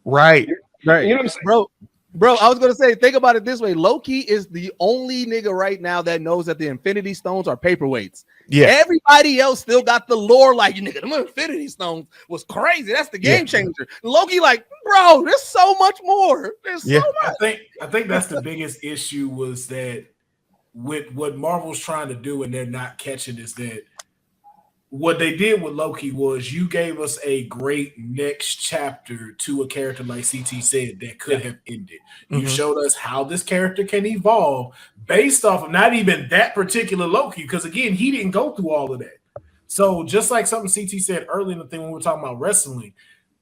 Right. You know what I'm saying, bro? Bro, I was gonna say, think about it this way: Loki is the only nigga right now that knows that the Infinity Stones are paperweights. Yeah. Everybody else still got the lore, like, nigga, them Infinity Stones was crazy. That's the game changer. Loki, like, bro, there's so much more. There's so much. I think that's the biggest issue was that with what Marvel's trying to do and they're not catching is that what they did with Loki was you gave us a great next chapter to a character like CT said that could have ended. You showed us how this character can evolve based off of not even that particular Loki, because again, he didn't go through all of that. So just like something CT said earlier in the thing when we were talking about wrestling,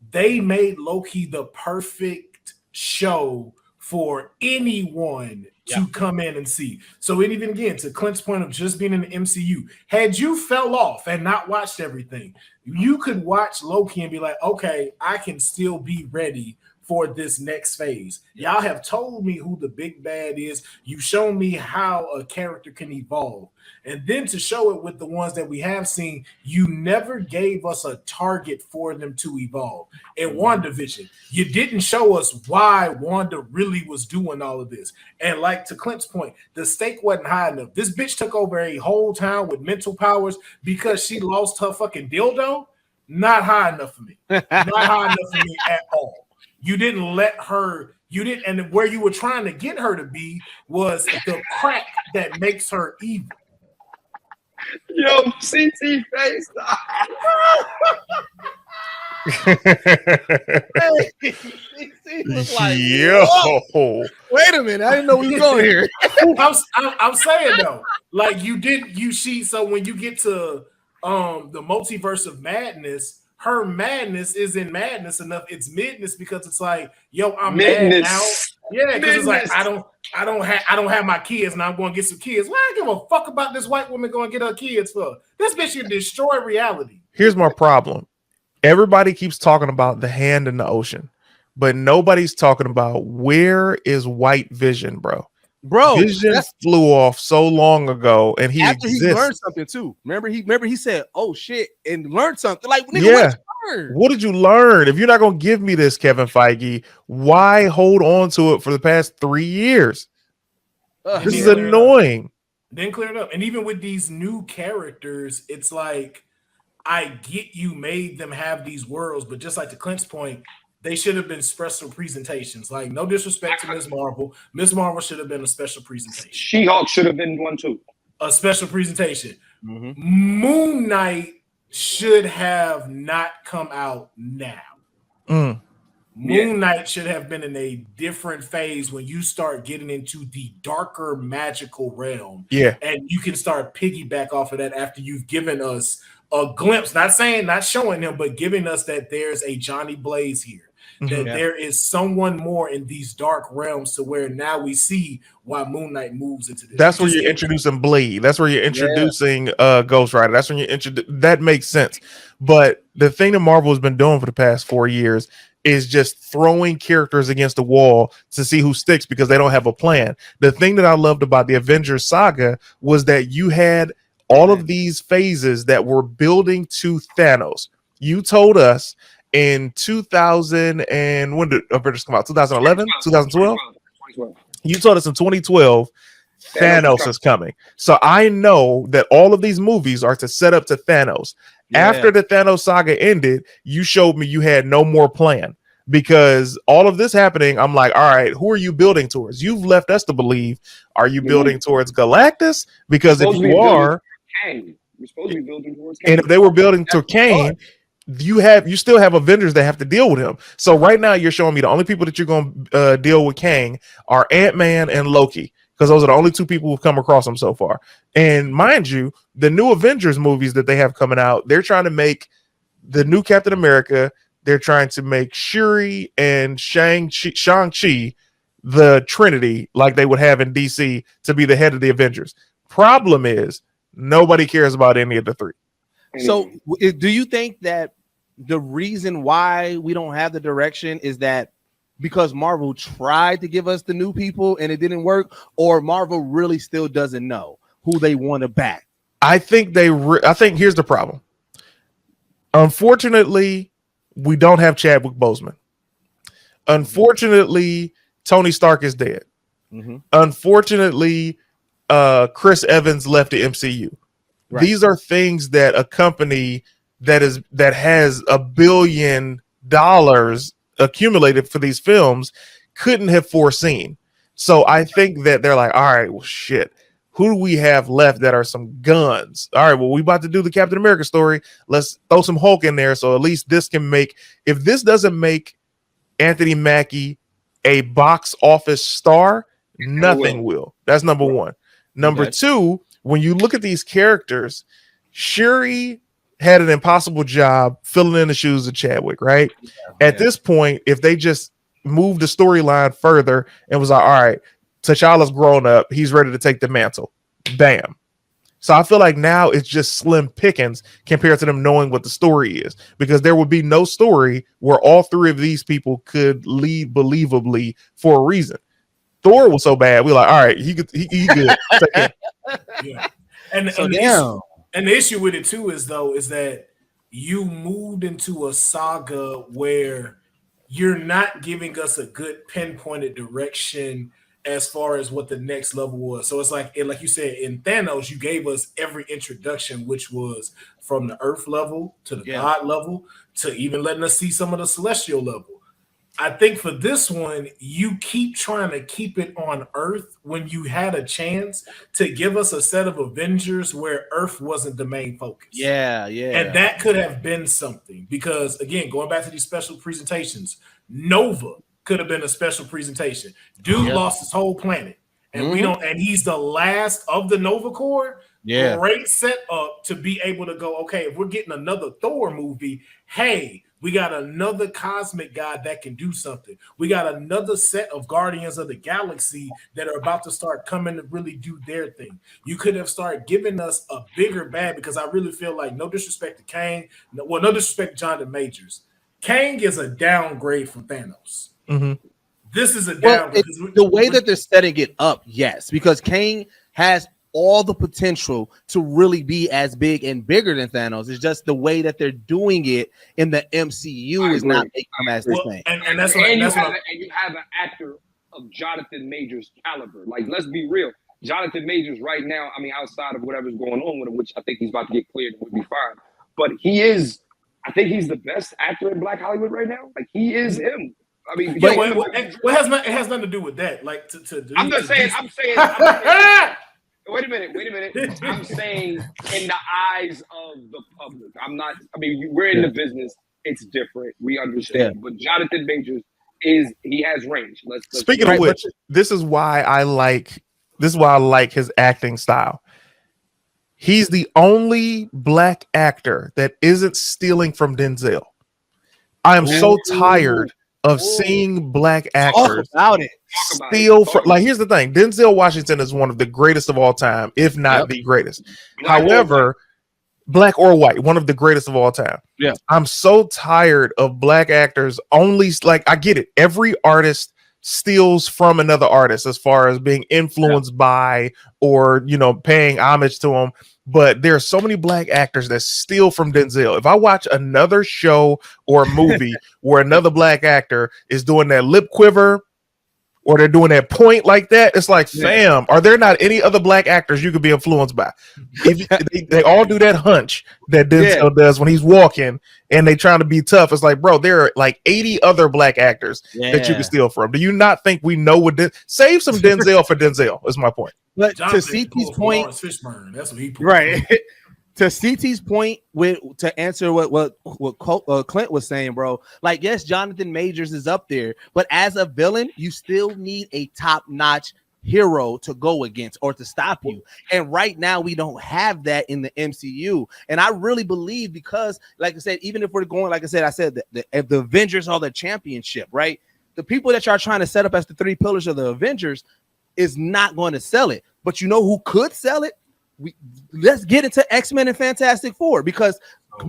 they made Loki the perfect show for anyone to come in and see. So it even again, to Clint's point of just being in the MCU, had you fell off and not watched everything, you could watch Loki and be like, okay, I can still be ready for this next phase. Y'all have told me who the big bad is. You've shown me how a character can evolve. And then to show it with the ones that we have seen, you never gave us a target for them to evolve. In WandaVision, you didn't show us why Wanda really was doing all of this. And like to Clint's point, the stake wasn't high enough. This bitch took over a whole town with mental powers because she lost her fucking dildo. Not high enough for me. Not high enough for me at all. You didn't let her, and where you were trying to get her to be was the crack that makes her evil. Yo, CT face. Like, yo, wait a minute, I didn't know we were going here. I'm saying though, like so when you get to the multiverse of madness, her madness isn't madness enough. It's midness because it's like, yo, I'm mad now. Yeah, because it's like I don't have my kids and I'm going to get some kids. Why I give a fuck about this white woman going to get her kids for? This bitch can destroy reality. Here's my problem. Everybody keeps talking about the hand in the ocean, but nobody's talking about where is White Vision, bro. Vision flew off so long ago, and he learned something too. Remember he said, "Oh shit," and learned something. Like, nigga, what did you learn? If you're not gonna give me this, Kevin Feige, why hold on to it for the past 3 years? This is annoying. Then clear it up. And even with these new characters, it's like, I get you made them have these worlds, but just like to Clint's point, they should have been special presentations. Like, no disrespect to Ms. Marvel. Ms. Marvel should have been a special presentation. She-Hulk should have been one too. A special presentation. Moon Knight should have not come out now. Moon Knight should have been in a different phase when you start getting into the darker magical realm. Yeah. And you can start piggyback off of that after you've given us a glimpse, not showing him, but giving us that there's a Johnny Blaze here. That there is someone more in these dark realms to where now we see why Moon Knight moves into this. That's where you're introducing Blade. That's where you're introducing Ghost Rider. That's when you that makes sense. But the thing that Marvel has been doing for the past 4 years is just throwing characters against the wall to see who sticks because they don't have a plan. The thing that I loved about the Avengers saga was that you had all of these phases that were building to Thanos. You told us in 2000 and when did Avengers come out? 2011, 2012. You told us in 2012 Thanos is coming. So I know that all of these movies are to set up to Thanos. After the Thanos saga ended, you showed me you had no more plan because all of this happening, I'm like, all right, who are you building towards? You've left us to believe, are you building towards Galactus? Because if you are, Kang. We're supposed to be building towards Kang. And if they were building to Kang, you still have Avengers that have to deal with him. So right now you're showing me the only people that you're going to deal with Kang are Ant-Man and Loki, because those are the only two people who've come across him so far. And mind you, the new Avengers movies that they have coming out, they're trying to make the new Captain America, they're trying to make Shuri and Shang-Chi the Trinity like they would have in DC to be the head of the Avengers. Problem is, nobody cares about any of the three. So do you think that the reason why we don't have the direction is that because Marvel tried to give us the new people and it didn't work, or Marvel really still doesn't know who they want to back? I think I think here's the problem. Unfortunately, we don't have Chadwick Boseman. Unfortunately, Tony Stark is dead. Unfortunately, Chris Evans left the MCU. Right. These are things that a company that has $1 billion accumulated for these films couldn't have foreseen. So I think that they're like, all right, well, shit. Who do we have left that are some guns? All right, well, we about to do the Captain America story. Let's throw some Hulk in there. So at least this can make, if this doesn't make Anthony Mackie a box office star, nothing will. That's number one. Number two, when you look at these characters, Shuri had an impossible job filling in the shoes of Chadwick, right? At this point, if they just moved the storyline further and was like, all right, T'Challa's grown up, he's ready to take the mantle. Bam. So I feel like now it's just slim pickings compared to them knowing what the story is, because there would be no story where all three of these people could lead believably for a reason. Thor was so bad, we're like, all right, he good. Yeah. And the issue with it too is that you moved into a saga where you're not giving us a good pinpointed direction as far as what the next level was. So it's like you said, in Thanos, you gave us every introduction, which was from the Earth level to the God level to even letting us see some of the celestial level. I think for this one, you keep trying to keep it on Earth when you had a chance to give us a set of Avengers where Earth wasn't the main focus. Yeah. And that could have been something, because again, going back to these special presentations, Nova could have been a special presentation. Dude lost his whole planet, and and he's the last of the Nova Corps. Yeah, great setup to be able to go, okay, if we're getting another Thor movie, hey, we got another cosmic guy that can do something. We got another set of Guardians of the Galaxy that are about to start coming to really do their thing. You could have started giving us a bigger bad, because I really feel like, no disrespect to Kang, no disrespect to Jonathan Majors, Kang is a downgrade from Thanos. This is a downgrade. The way that they're setting it up, yes, because Kang has all the potential to really be as big and bigger than Thanos. It's just the way that they're doing it in the MCU is not making him as the same. And that's what you have an actor of Jonathan Majors' caliber. Like, let's be real. Jonathan Majors right now, I mean, outside of whatever's going on with him, which I think he's about to get cleared and would be fine. But I think he's the best actor in Black Hollywood right now. Like, he is him. I mean, it has nothing to do with that. Like, I'm saying. Wait a minute. I'm saying in the eyes of the public. We're in the business. It's different. We understand. But Jonathan Majors he has range. Speaking of which, this is why I like his acting style. He's the only Black actor that isn't stealing from Denzel. I am so tired of seeing Black actors steal from. Like, here's the thing: Denzel Washington is one of the greatest of all time, if not the greatest. However, Black or white, one of the greatest of all time. Yeah, I'm so tired of Black actors only. Like, I get it; every artist steals from another artist as far as being influenced by, or paying homage to him. But there are so many Black actors that steal from Denzel. If I watch another show or movie where another Black actor is doing that lip quiver or they're doing that point like that, it's like, fam, are there not any other Black actors you could be influenced by? If they all do that hunch that Denzel does when he's walking and they trying to be tough, it's like, bro, there are like 80 other Black actors that you can steal from. Do you not think we know what save some Denzel for Denzel is my point. But Jonathan, to CT's point, that's what he put. Right. To CT's point, to answer what Clint was saying, bro. Like, yes, Jonathan Majors is up there, but as a villain, you still need a top-notch hero to go against or to stop you. And right now, we don't have that in the MCU. And I really believe, because, like I said, even if we're going, like I said, if the Avengers are the championship, right? The people that y'all trying to set up as the three pillars of the Avengers is not going to sell it. But you know who could sell it? Let's get into X-Men and Fantastic Four, because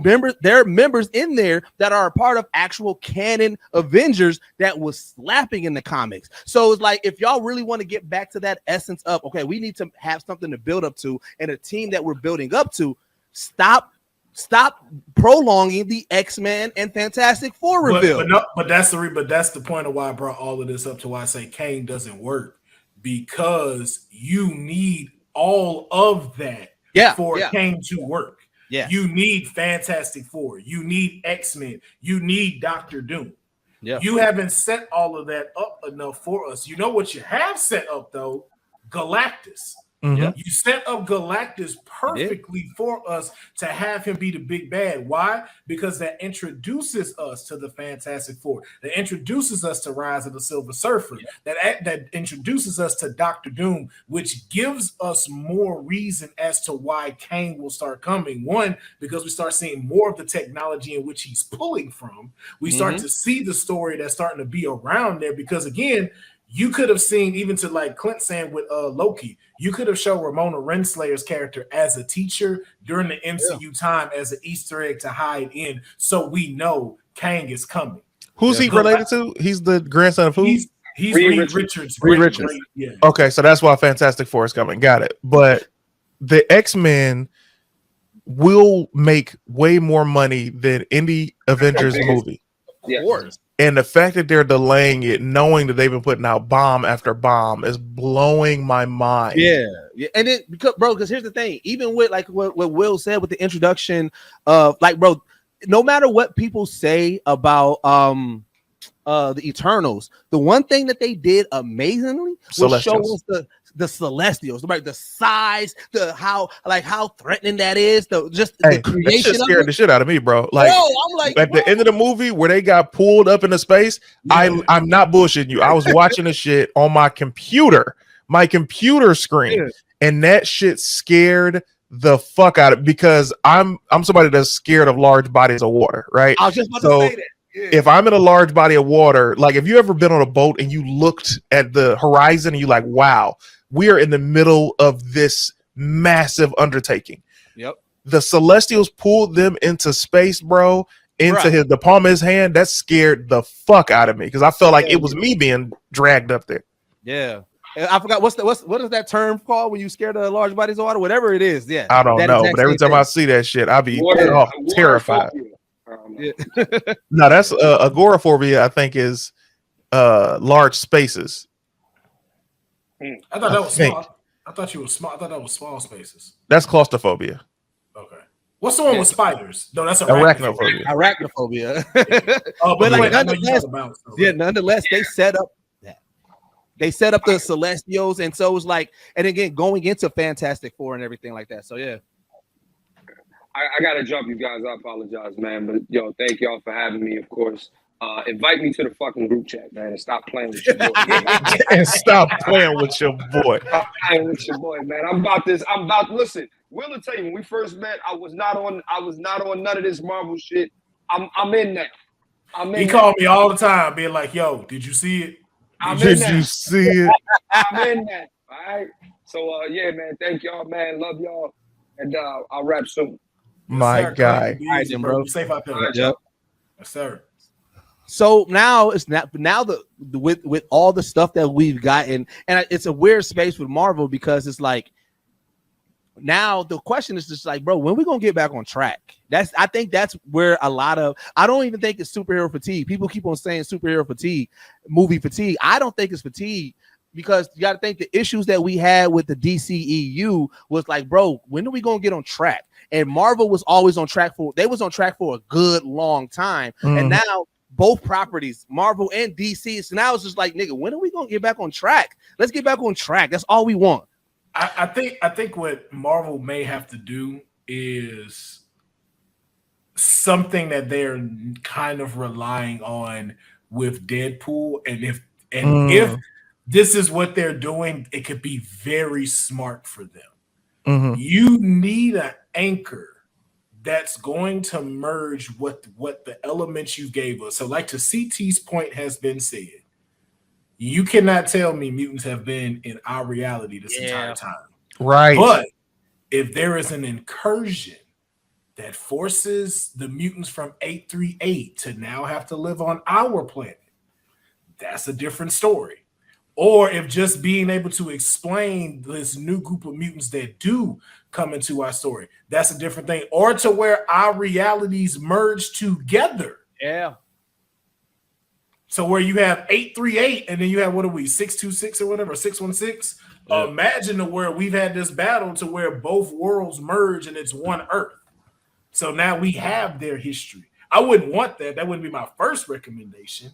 there are members in there that are a part of actual canon Avengers that was slapping in the comics. So it's like, if y'all really want to get back to that essence of, okay, we need to have something to build up to and a team that we're building up to, stop stop prolonging the X-Men and Fantastic Four reveal. But that's the point of why I brought all of this up to why I say Kane doesn't work, because you need all of that for Kane to work. Yeah, you need Fantastic Four, you need X-Men, you need Doctor Doom. Yeah, you haven't set all of that up enough for us. You know what you have set up though? Galactus. Mm-hmm. You set up Galactus perfectly for us to have him be the big bad. Why? Because that introduces us to the Fantastic Four. That introduces us to Rise of the Silver Surfer. That introduces us to Doctor Doom, which gives us more reason as to why Kane will start coming. One, because we start seeing more of the technology in which he's pulling from. We start to see the story that's starting to be around there, because again, you could have seen, even to like Clint saying with Loki, you could have shown Ramona Renslayer's character as a teacher during the MCU time as an Easter egg to hide in, so we know Kang is coming. Who's he related to? He's the grandson of who? He's Reed Richards. Reed Richards. Yeah. Okay, so that's why Fantastic Four is coming. Got it. But the X-Men will make way more money than any Avengers movie. Of course. And the fact that they're delaying it, knowing that they've been putting out bomb after bomb, is blowing my mind. Yeah. And then, because here's the thing, even with like what Will said with the introduction of like, bro, no matter what people say about the Eternals, the one thing that they did amazingly was show us the Celestials, right? The size, how threatening that is, the creation. That shit scared the shit out of me, bro. Like, I'm like, at the end of the movie where they got pulled up into space, I'm not bullshitting you. I was watching the shit on my computer screen, and that shit scared the fuck out of, because I'm somebody that's scared of large bodies of water, right? I was just about to say that. If I'm in a large body of water, like if you ever been on a boat and you looked at the horizon and you like, wow, we are in the middle of this massive undertaking. Yep. The Celestials pulled them into space, bro, into the palm of his hand. That scared the fuck out of me, because I felt like it was me being dragged up there. Yeah. I forgot what is that term called when you scared of large bodies of water, whatever it is. Yeah. I don't know, but every time I see that shit, I be terrified. No, that's agoraphobia. I think is large spaces. I thought that was small. I thought you were small. I thought that was small spaces. That's claustrophobia. Okay. What's the one with spiders? No, that's arachnophobia. Arachnophobia. But like, nonetheless, they set up that. They set up the Celestials, and so it was like, and again, going into Fantastic Four and everything like that. So yeah. I gotta jump you guys. I apologize, man. But yo, thank y'all for having me, of course. Invite me to the fucking group chat, man, and stop playing with your boy. Stop playing with your boy. Stop playing with your boy, man. Listen, Will will tell you, when we first met, I was not on none of this Marvel shit. I'm in that. He called me all the time, being like, yo, did you see it? Did you see it? I'm in that. All right. So yeah, man. Thank y'all, man. Love y'all. And I'll wrap soon. My guy. All right, bro. Be safe out there. Yep. Yes, sir. So now with all the stuff that we've gotten, and it's a weird space with Marvel, because it's like, now the question is just like, bro, when we gonna get back on track? I think that's where a lot of, I don't even think it's superhero fatigue. People keep on saying superhero fatigue, movie fatigue. I don't think it's fatigue, because you got to think the issues that we had with the DCEU was like, bro, when are we gonna get on track? And Marvel was always on track for a good long time. And now both properties, Marvel and DC, so now it's just like, nigga, when are we gonna get back on track? Let's get back on track. That's all we want. I think what Marvel may have to do is something that they're kind of relying on with Deadpool, and if this is what they're doing, it could be very smart for them. Mm-hmm. You need an anchor that's going to merge what the elements you gave us. So, like, to CT's point has been said, you cannot tell me mutants have been in our reality this entire time. Right. But if there is an incursion that forces the mutants from 838 to now have to live on our planet, that's a different story. or if just being able to explain this new group of mutants that do come into our story, that's a different thing, or to where our realities merge together. Yeah. So where you have 838 and then you have, what are we, 626 or whatever, 616? Yeah. Imagine where we've had this battle to where both worlds merge and it's one Earth. So now we have their history. I wouldn't want that. That wouldn't be my first recommendation,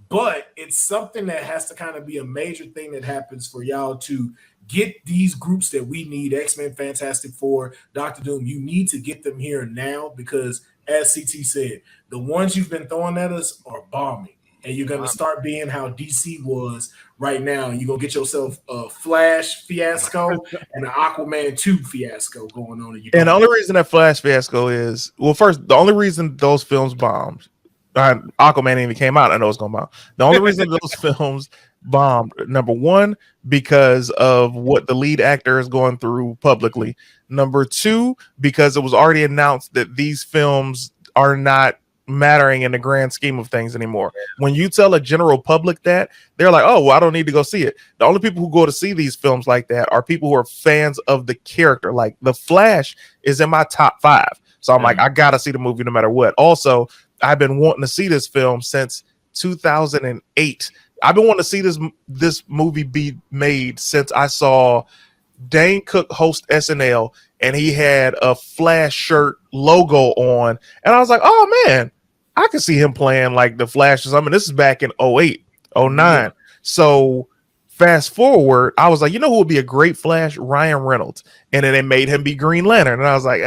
but it's something that has to kind of be a major thing that happens for y'all to get these groups that we need, X-Men, Fantastic Four, Doctor Doom. You need to get them here now because, as CT said, the ones you've been throwing at us are bombing. And you're going to start being how DC was right now. You're going to get yourself a Flash fiasco and an Aquaman 2 fiasco going on. And the only reason that Flash fiasco is, well, first, the only reason those films bombed, Aquaman even came out, I know it's going to bomb. The only reason those films bombed, number one, because of what the lead actor is going through publicly. Number two, because it was already announced that these films are not mattering in the grand scheme of things anymore. When you tell a general public that, they're like, oh, well, I don't need to go see it. The only people who go to see these films like that are people who are fans of the character. Like The Flash is in my top 5. So I'm like, I gotta see the movie no matter what. Also, I've been wanting to see this film since 2008. I've been wanting to see this movie be made since I saw Dane Cook host SNL and he had a Flash shirt logo on. And I was like, oh man, I could see him playing like the Flash or something. This is back in 08, 09. Yeah. So fast forward, I was like, you know who would be a great Flash? Ryan Reynolds. And then they made him be Green Lantern. And I was like,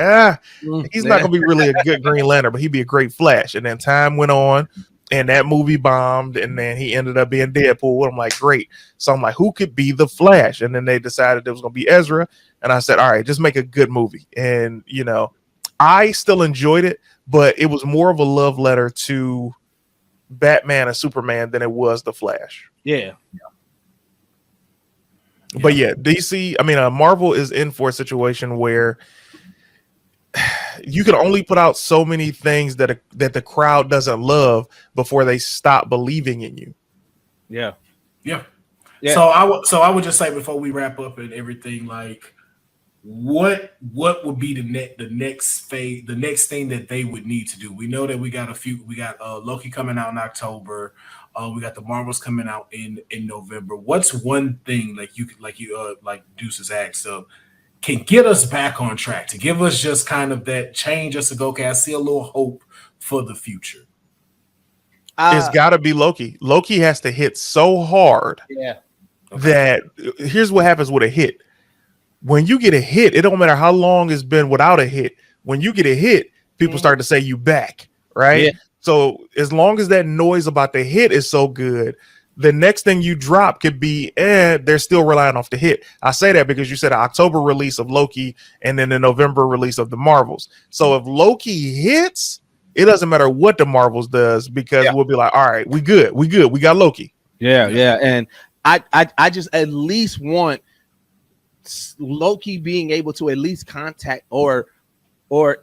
he's not going to be really a good Green Lantern, but he'd be a great Flash. And then time went on and that movie bombed. And then he ended up being Deadpool. I'm like, great. So I'm like, who could be the Flash? And then they decided it was going to be Ezra. And I said, all right, just make a good movie. And, you know, I still enjoyed it, but it was more of a love letter to Batman and Superman than it was The Flash. Yeah. But yeah, DC, I mean, Marvel is in for a situation where you can only put out so many things that the crowd doesn't love before they stop believing in you. Yeah. So I would just say before we wrap up and everything, like, what would be the next phase, the next thing that they would need to do? We know that we got Loki coming out in October. We got the Marvels coming out in November. What's one thing like Deuces asked can get us back on track, to give us just kind of that change us to go, okay, I see a little hope for the future? It's got to be Loki. Loki has to hit so hard that here's what happens with a hit. When you get a hit, it don't matter how long it's been without a hit. When you get a hit, people start to say you back, right? Yeah. So as long as that noise about the hit is so good, the next thing you drop could be, they're still relying off the hit. I say that because you said an October release of Loki and then the November release of the Marvels. So if Loki hits, it doesn't matter what the Marvels does, because we'll be like, all right, we good. We got Loki. Yeah. And I just at least want Loki being able to at least contact or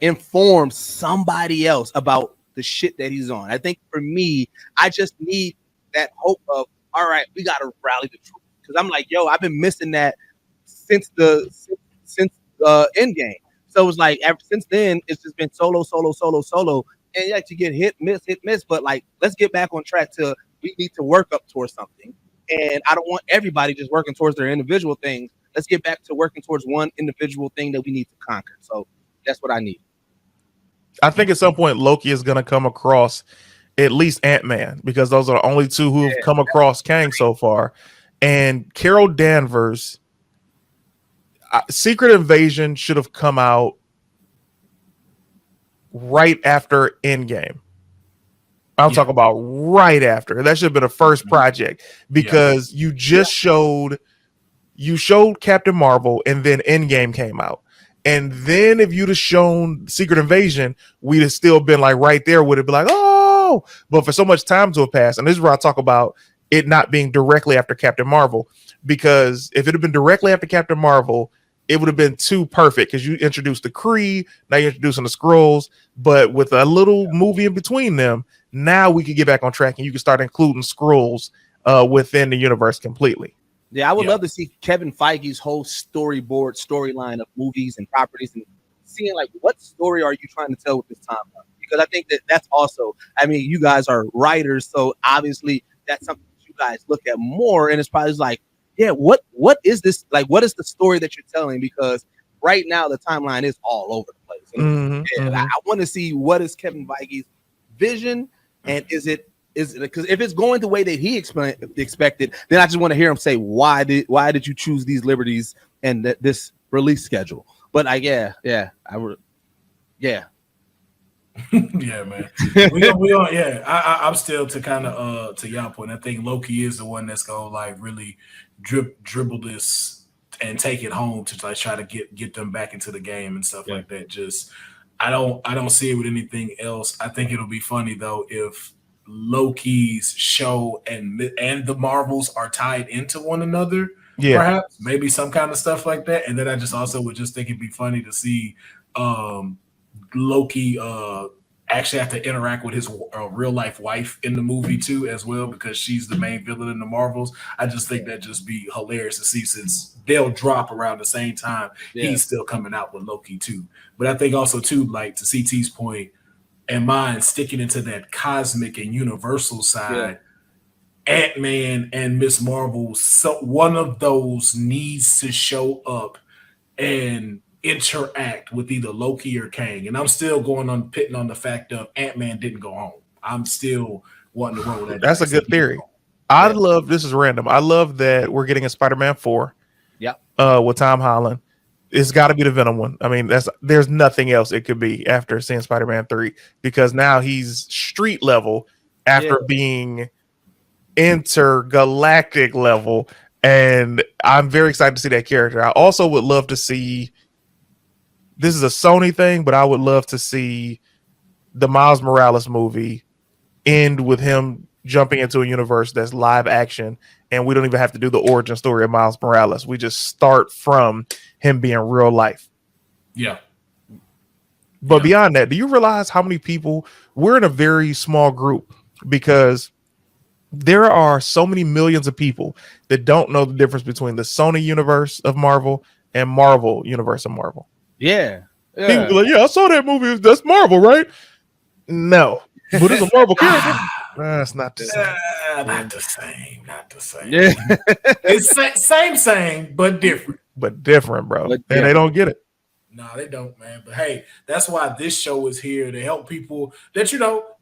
inform somebody else about the shit that he's on. I think for me, I just need that hope of, all right, we got to rally the troops, because I'm like, yo, I've been missing that since Endgame. So it's like ever since then, it's just been solo, and you get hit, miss. But like, let's get back on track to, we need to work up towards something. And I don't want everybody just working towards their individual things. Let's get back to working towards one individual thing that we need to conquer. So that's what I need. I think at some point Loki is going to come across at least Ant-Man, because those are the only two who have come across Kang so far. And Carol Danvers, Secret Invasion should have come out right after Endgame. I'm talking about right after. That should have been a first project, because you just showed Captain Marvel and then Endgame came out. And then if you'd have shown Secret Invasion, we'd have still been like right there. Would it be like, oh, but for so much time to have passed. And this is where I talk about it not being directly after Captain Marvel, because if it had been directly after Captain Marvel, it would have been too perfect, because you introduced the Kree, now you're introducing the Skrulls, but with a little movie in between them, now we could get back on track and you can start including Skrulls within the universe completely. Yeah, I would love to see Kevin Feige's whole storyline of movies and properties, and seeing like what story are you trying to tell with this timeline? Because I think that's also, I mean, you guys are writers, so obviously that's something that you guys look at more, and it's probably like, yeah, what is this like? What is the story that you're telling? Because right now the timeline is all over the place. And I want to see what is Kevin Feige's vision, and is it because if it's going the way that he expected, then I just want to hear him say why did you choose these liberties and this release schedule. But yeah, man. I'm still to kind of to y'all point. I think Loki is the one that's gonna like really dribble this and take it home to like try to get them back into the game and stuff like that. Just I don't see it with anything else. I think it'll be funny though if Loki's show and the Marvels are tied into one another. Yeah, perhaps maybe some kind of stuff like that. And then I just also would just think it'd be funny to see Loki actually have to interact with his real life wife in the movie too as well, because she's the main villain in the Marvels. I just think that just be hilarious to see, since they'll drop around the same time. He's still coming out with Loki too. But I think also too, like to CT's point and mine, sticking into that cosmic and universal side, Ant-Man and Miss Marvel, so one of those needs to show up and interact with either Loki or Kang. And I'm still pitting on the fact of Ant-Man didn't go home. I'm still wanting to roll that. That's a good theory. I love, this is random, I love that we're getting a Spider-Man 4 with Tom Holland. It's got to be the Venom one. I mean, there's nothing else it could be after seeing Spider-Man 3, because now he's street level after being intergalactic level, and I'm very excited to see that character. I also would love to see, this is a Sony thing, but I would love to see the Miles Morales movie end with him jumping into a universe that's live action, and we don't even have to do the origin story of Miles Morales. We just start from him being real life. But beyond that, do you realize how many people, we're in a very small group, because there are so many millions of people that don't know the difference between the Sony universe of Marvel and Marvel universe of Marvel. People be like, I saw that movie. That's Marvel, right? No, but it's a Marvel character. It's not the same. Not the same. Yeah, it's same, but different. But different, bro. And they don't get it. No, they don't, man. But hey, that's why this show is here, to help people that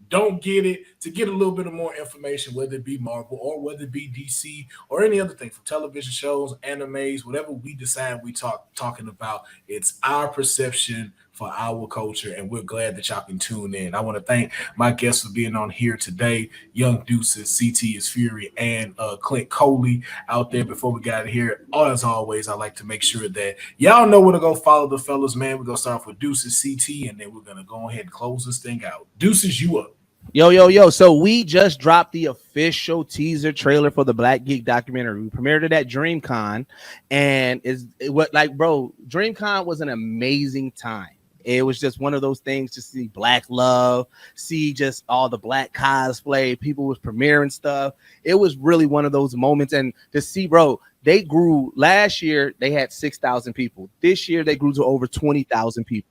don't get it, to get a little bit of more information, whether it be Marvel or whether it be DC or any other thing, from television shows, animes, whatever we decide we talking about. It's our perception for our culture, and we're glad that y'all can tune in. I want to thank my guests for being on here today, Young Deuces, CT is Fury, and Clint Coley out there. Before we got here, as always, I like to make sure that y'all know where to go follow the fellas, man. We're going to start off with Deuces, CT, and then we're going to go ahead and close this thing out. Deuces, you up. Yo. So we just dropped the official teaser trailer for the Black Geek documentary. We premiered it at DreamCon, and DreamCon was an amazing time. It was just one of those things to see Black love, see just all the Black cosplay. People was premiering stuff. It was really one of those moments. And to see, bro, they grew. Last year, they had 6,000 people. This year, they grew to over 20,000 people.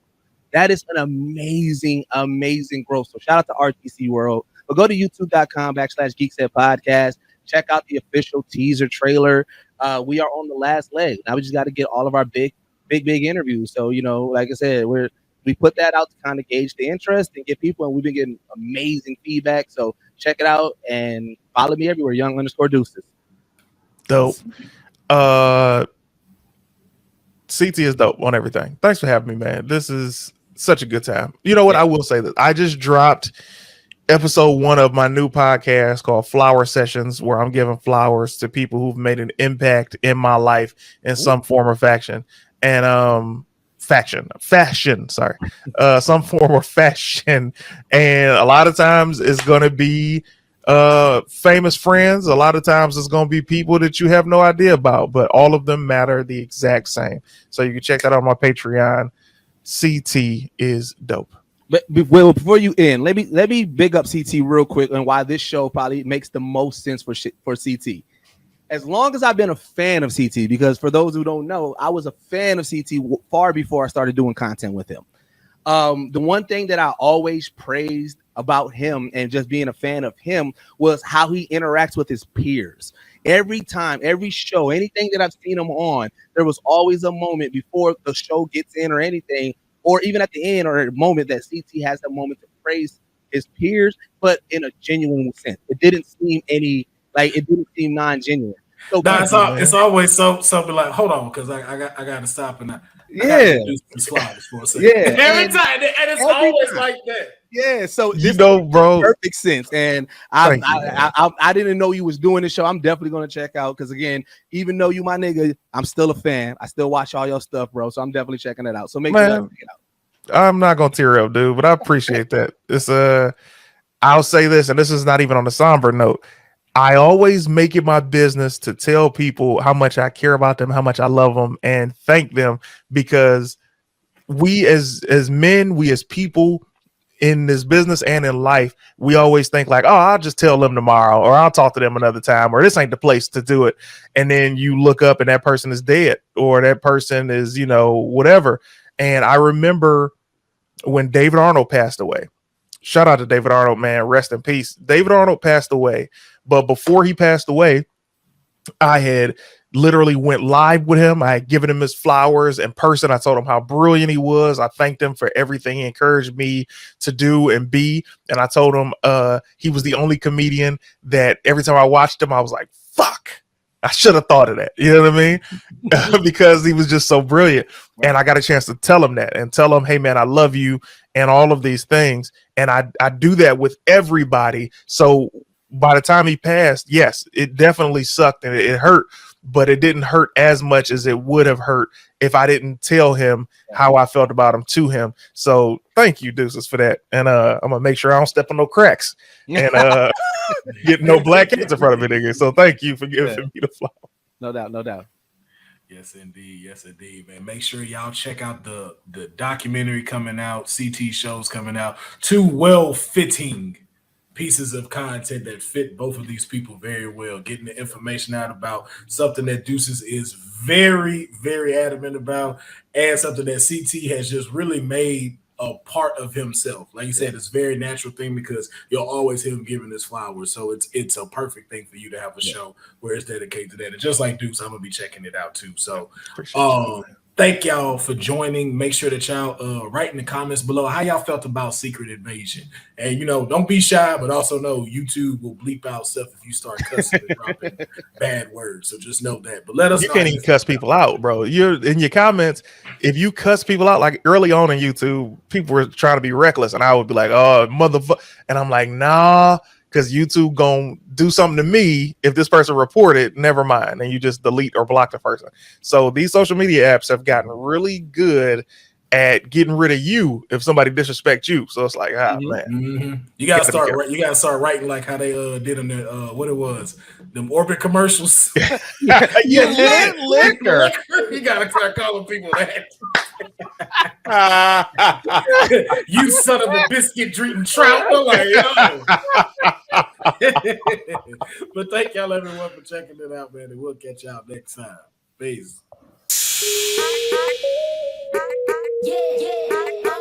That is an amazing, amazing growth. So shout out to RTC World. But go to youtube.com/Geekset Podcast. Check out the official teaser trailer. We are on the last leg. Now we just got to get all of our big interviews. So, like I said, we put that out to kind of gauge the interest and get people, and we've been getting amazing feedback. So check it out and follow me everywhere, Young_Deuces. Dope. CT is dope on everything. Thanks for having me, man. This is such a good time. You know what? I will say that I just dropped episode 1 of my new podcast called Flower Sessions, where I'm giving flowers to people who've made an impact in my life in some form or fashion. And some form of fashion. And a lot of times it's going to be famous friends. A lot of times it's going to be people that you have no idea about, but all of them matter the exact same. So you can check that out on my Patreon. CT is dope. But before you end, let me big up CT real quick and why this show probably makes the most sense for CT. as long as I've been a fan of CT, because for those who don't know, I was a fan of CT far before I started doing content with him. The one thing that I always praised about him and just being a fan of him was how he interacts with his peers. Every time, every show, anything that I've seen him on, there was always a moment before the show gets in or anything, or even at the end or a moment that CT has a moment to praise his peers, but in a genuine sense. It didn't seem it didn't seem non-genuine. So it's always something like, hold on, because I got to stop and I got to do some slides for a second. Yeah, every time, and it's always like that. Yeah, so this bro, makes perfect sense, and I didn't know you was doing this show. I'm definitely gonna check out because again, even though you my nigga, I'm still a fan. I still watch all your stuff, bro. So I'm definitely checking it out. So make sure you check it out. I'm not gonna tear up, dude, but I appreciate that. It's I'll say this, and this is not even on a somber note. I always make it my business to tell people how much I care about them, how much I love them, and thank them because we as men, we as people in this business and in life, we always think like, oh, I'll just tell them tomorrow, or I'll talk to them another time, or this ain't the place to do it. And then you look up and that person is dead, or that person is, whatever. And I remember when David Arnold passed away. Shout out to David Arnold, man. Rest in peace. David Arnold passed away. But before he passed away, I had literally went live with him. I had given him his flowers in person. I told him how brilliant he was. I thanked him for everything he encouraged me to do and be. And I told him he was the only comedian that every time I watched him, I was like, fuck, I should have thought of that. You know what I mean? Because he was just so brilliant. And I got a chance to tell him that and tell him, hey, man, I love you and all of these things. And I do that with everybody. So by the time he passed, yes, it definitely sucked and it hurt, but it didn't hurt as much as it would have hurt if I didn't tell him how I felt about him to him. So thank you, Deuces, for that. And I'm gonna make sure I don't step on no cracks and get no black kids in front of me, nigga. So thank you for giving me the flower. No doubt. Yes, indeed, man. Make sure y'all check out the documentary coming out, CT shows coming out, 2 well-fitting pieces of content that fit both of these people very well, getting the information out about something that Deuces is very, very adamant about, and something that CT has just really made a part of himself. Like you said, it's a very natural thing because you'll always hear him giving his flowers. So it's a perfect thing for you to have a show where it's dedicated to that. And just like Deuce, I'm gonna be checking it out too. So thank y'all for joining. Make sure that y'all write in the comments below how y'all felt about Secret Invasion. And don't be shy, but also know YouTube will bleep out stuff if you start cussing and dropping bad words. So just know that. But let us know. You can't even cuss people out, bro. You're in your comments. If you cuss people out, like early on in YouTube, people were trying to be reckless, and I would be like, "Oh, motherfucker," and I'm like, "Nah." Because YouTube gonna do something to me if this person reported, never mind, and you just delete or block the person. So these social media apps have gotten really good at getting rid of you if somebody disrespects you. So it's like, man, you gotta start writing like how they did in the what it was, them Orbit commercials. You liquor. You gotta start calling people that. You son of a biscuit drinking trout. Like, but thank y'all everyone for checking it out, man, and we'll catch y'all next time. Peace. Yeah.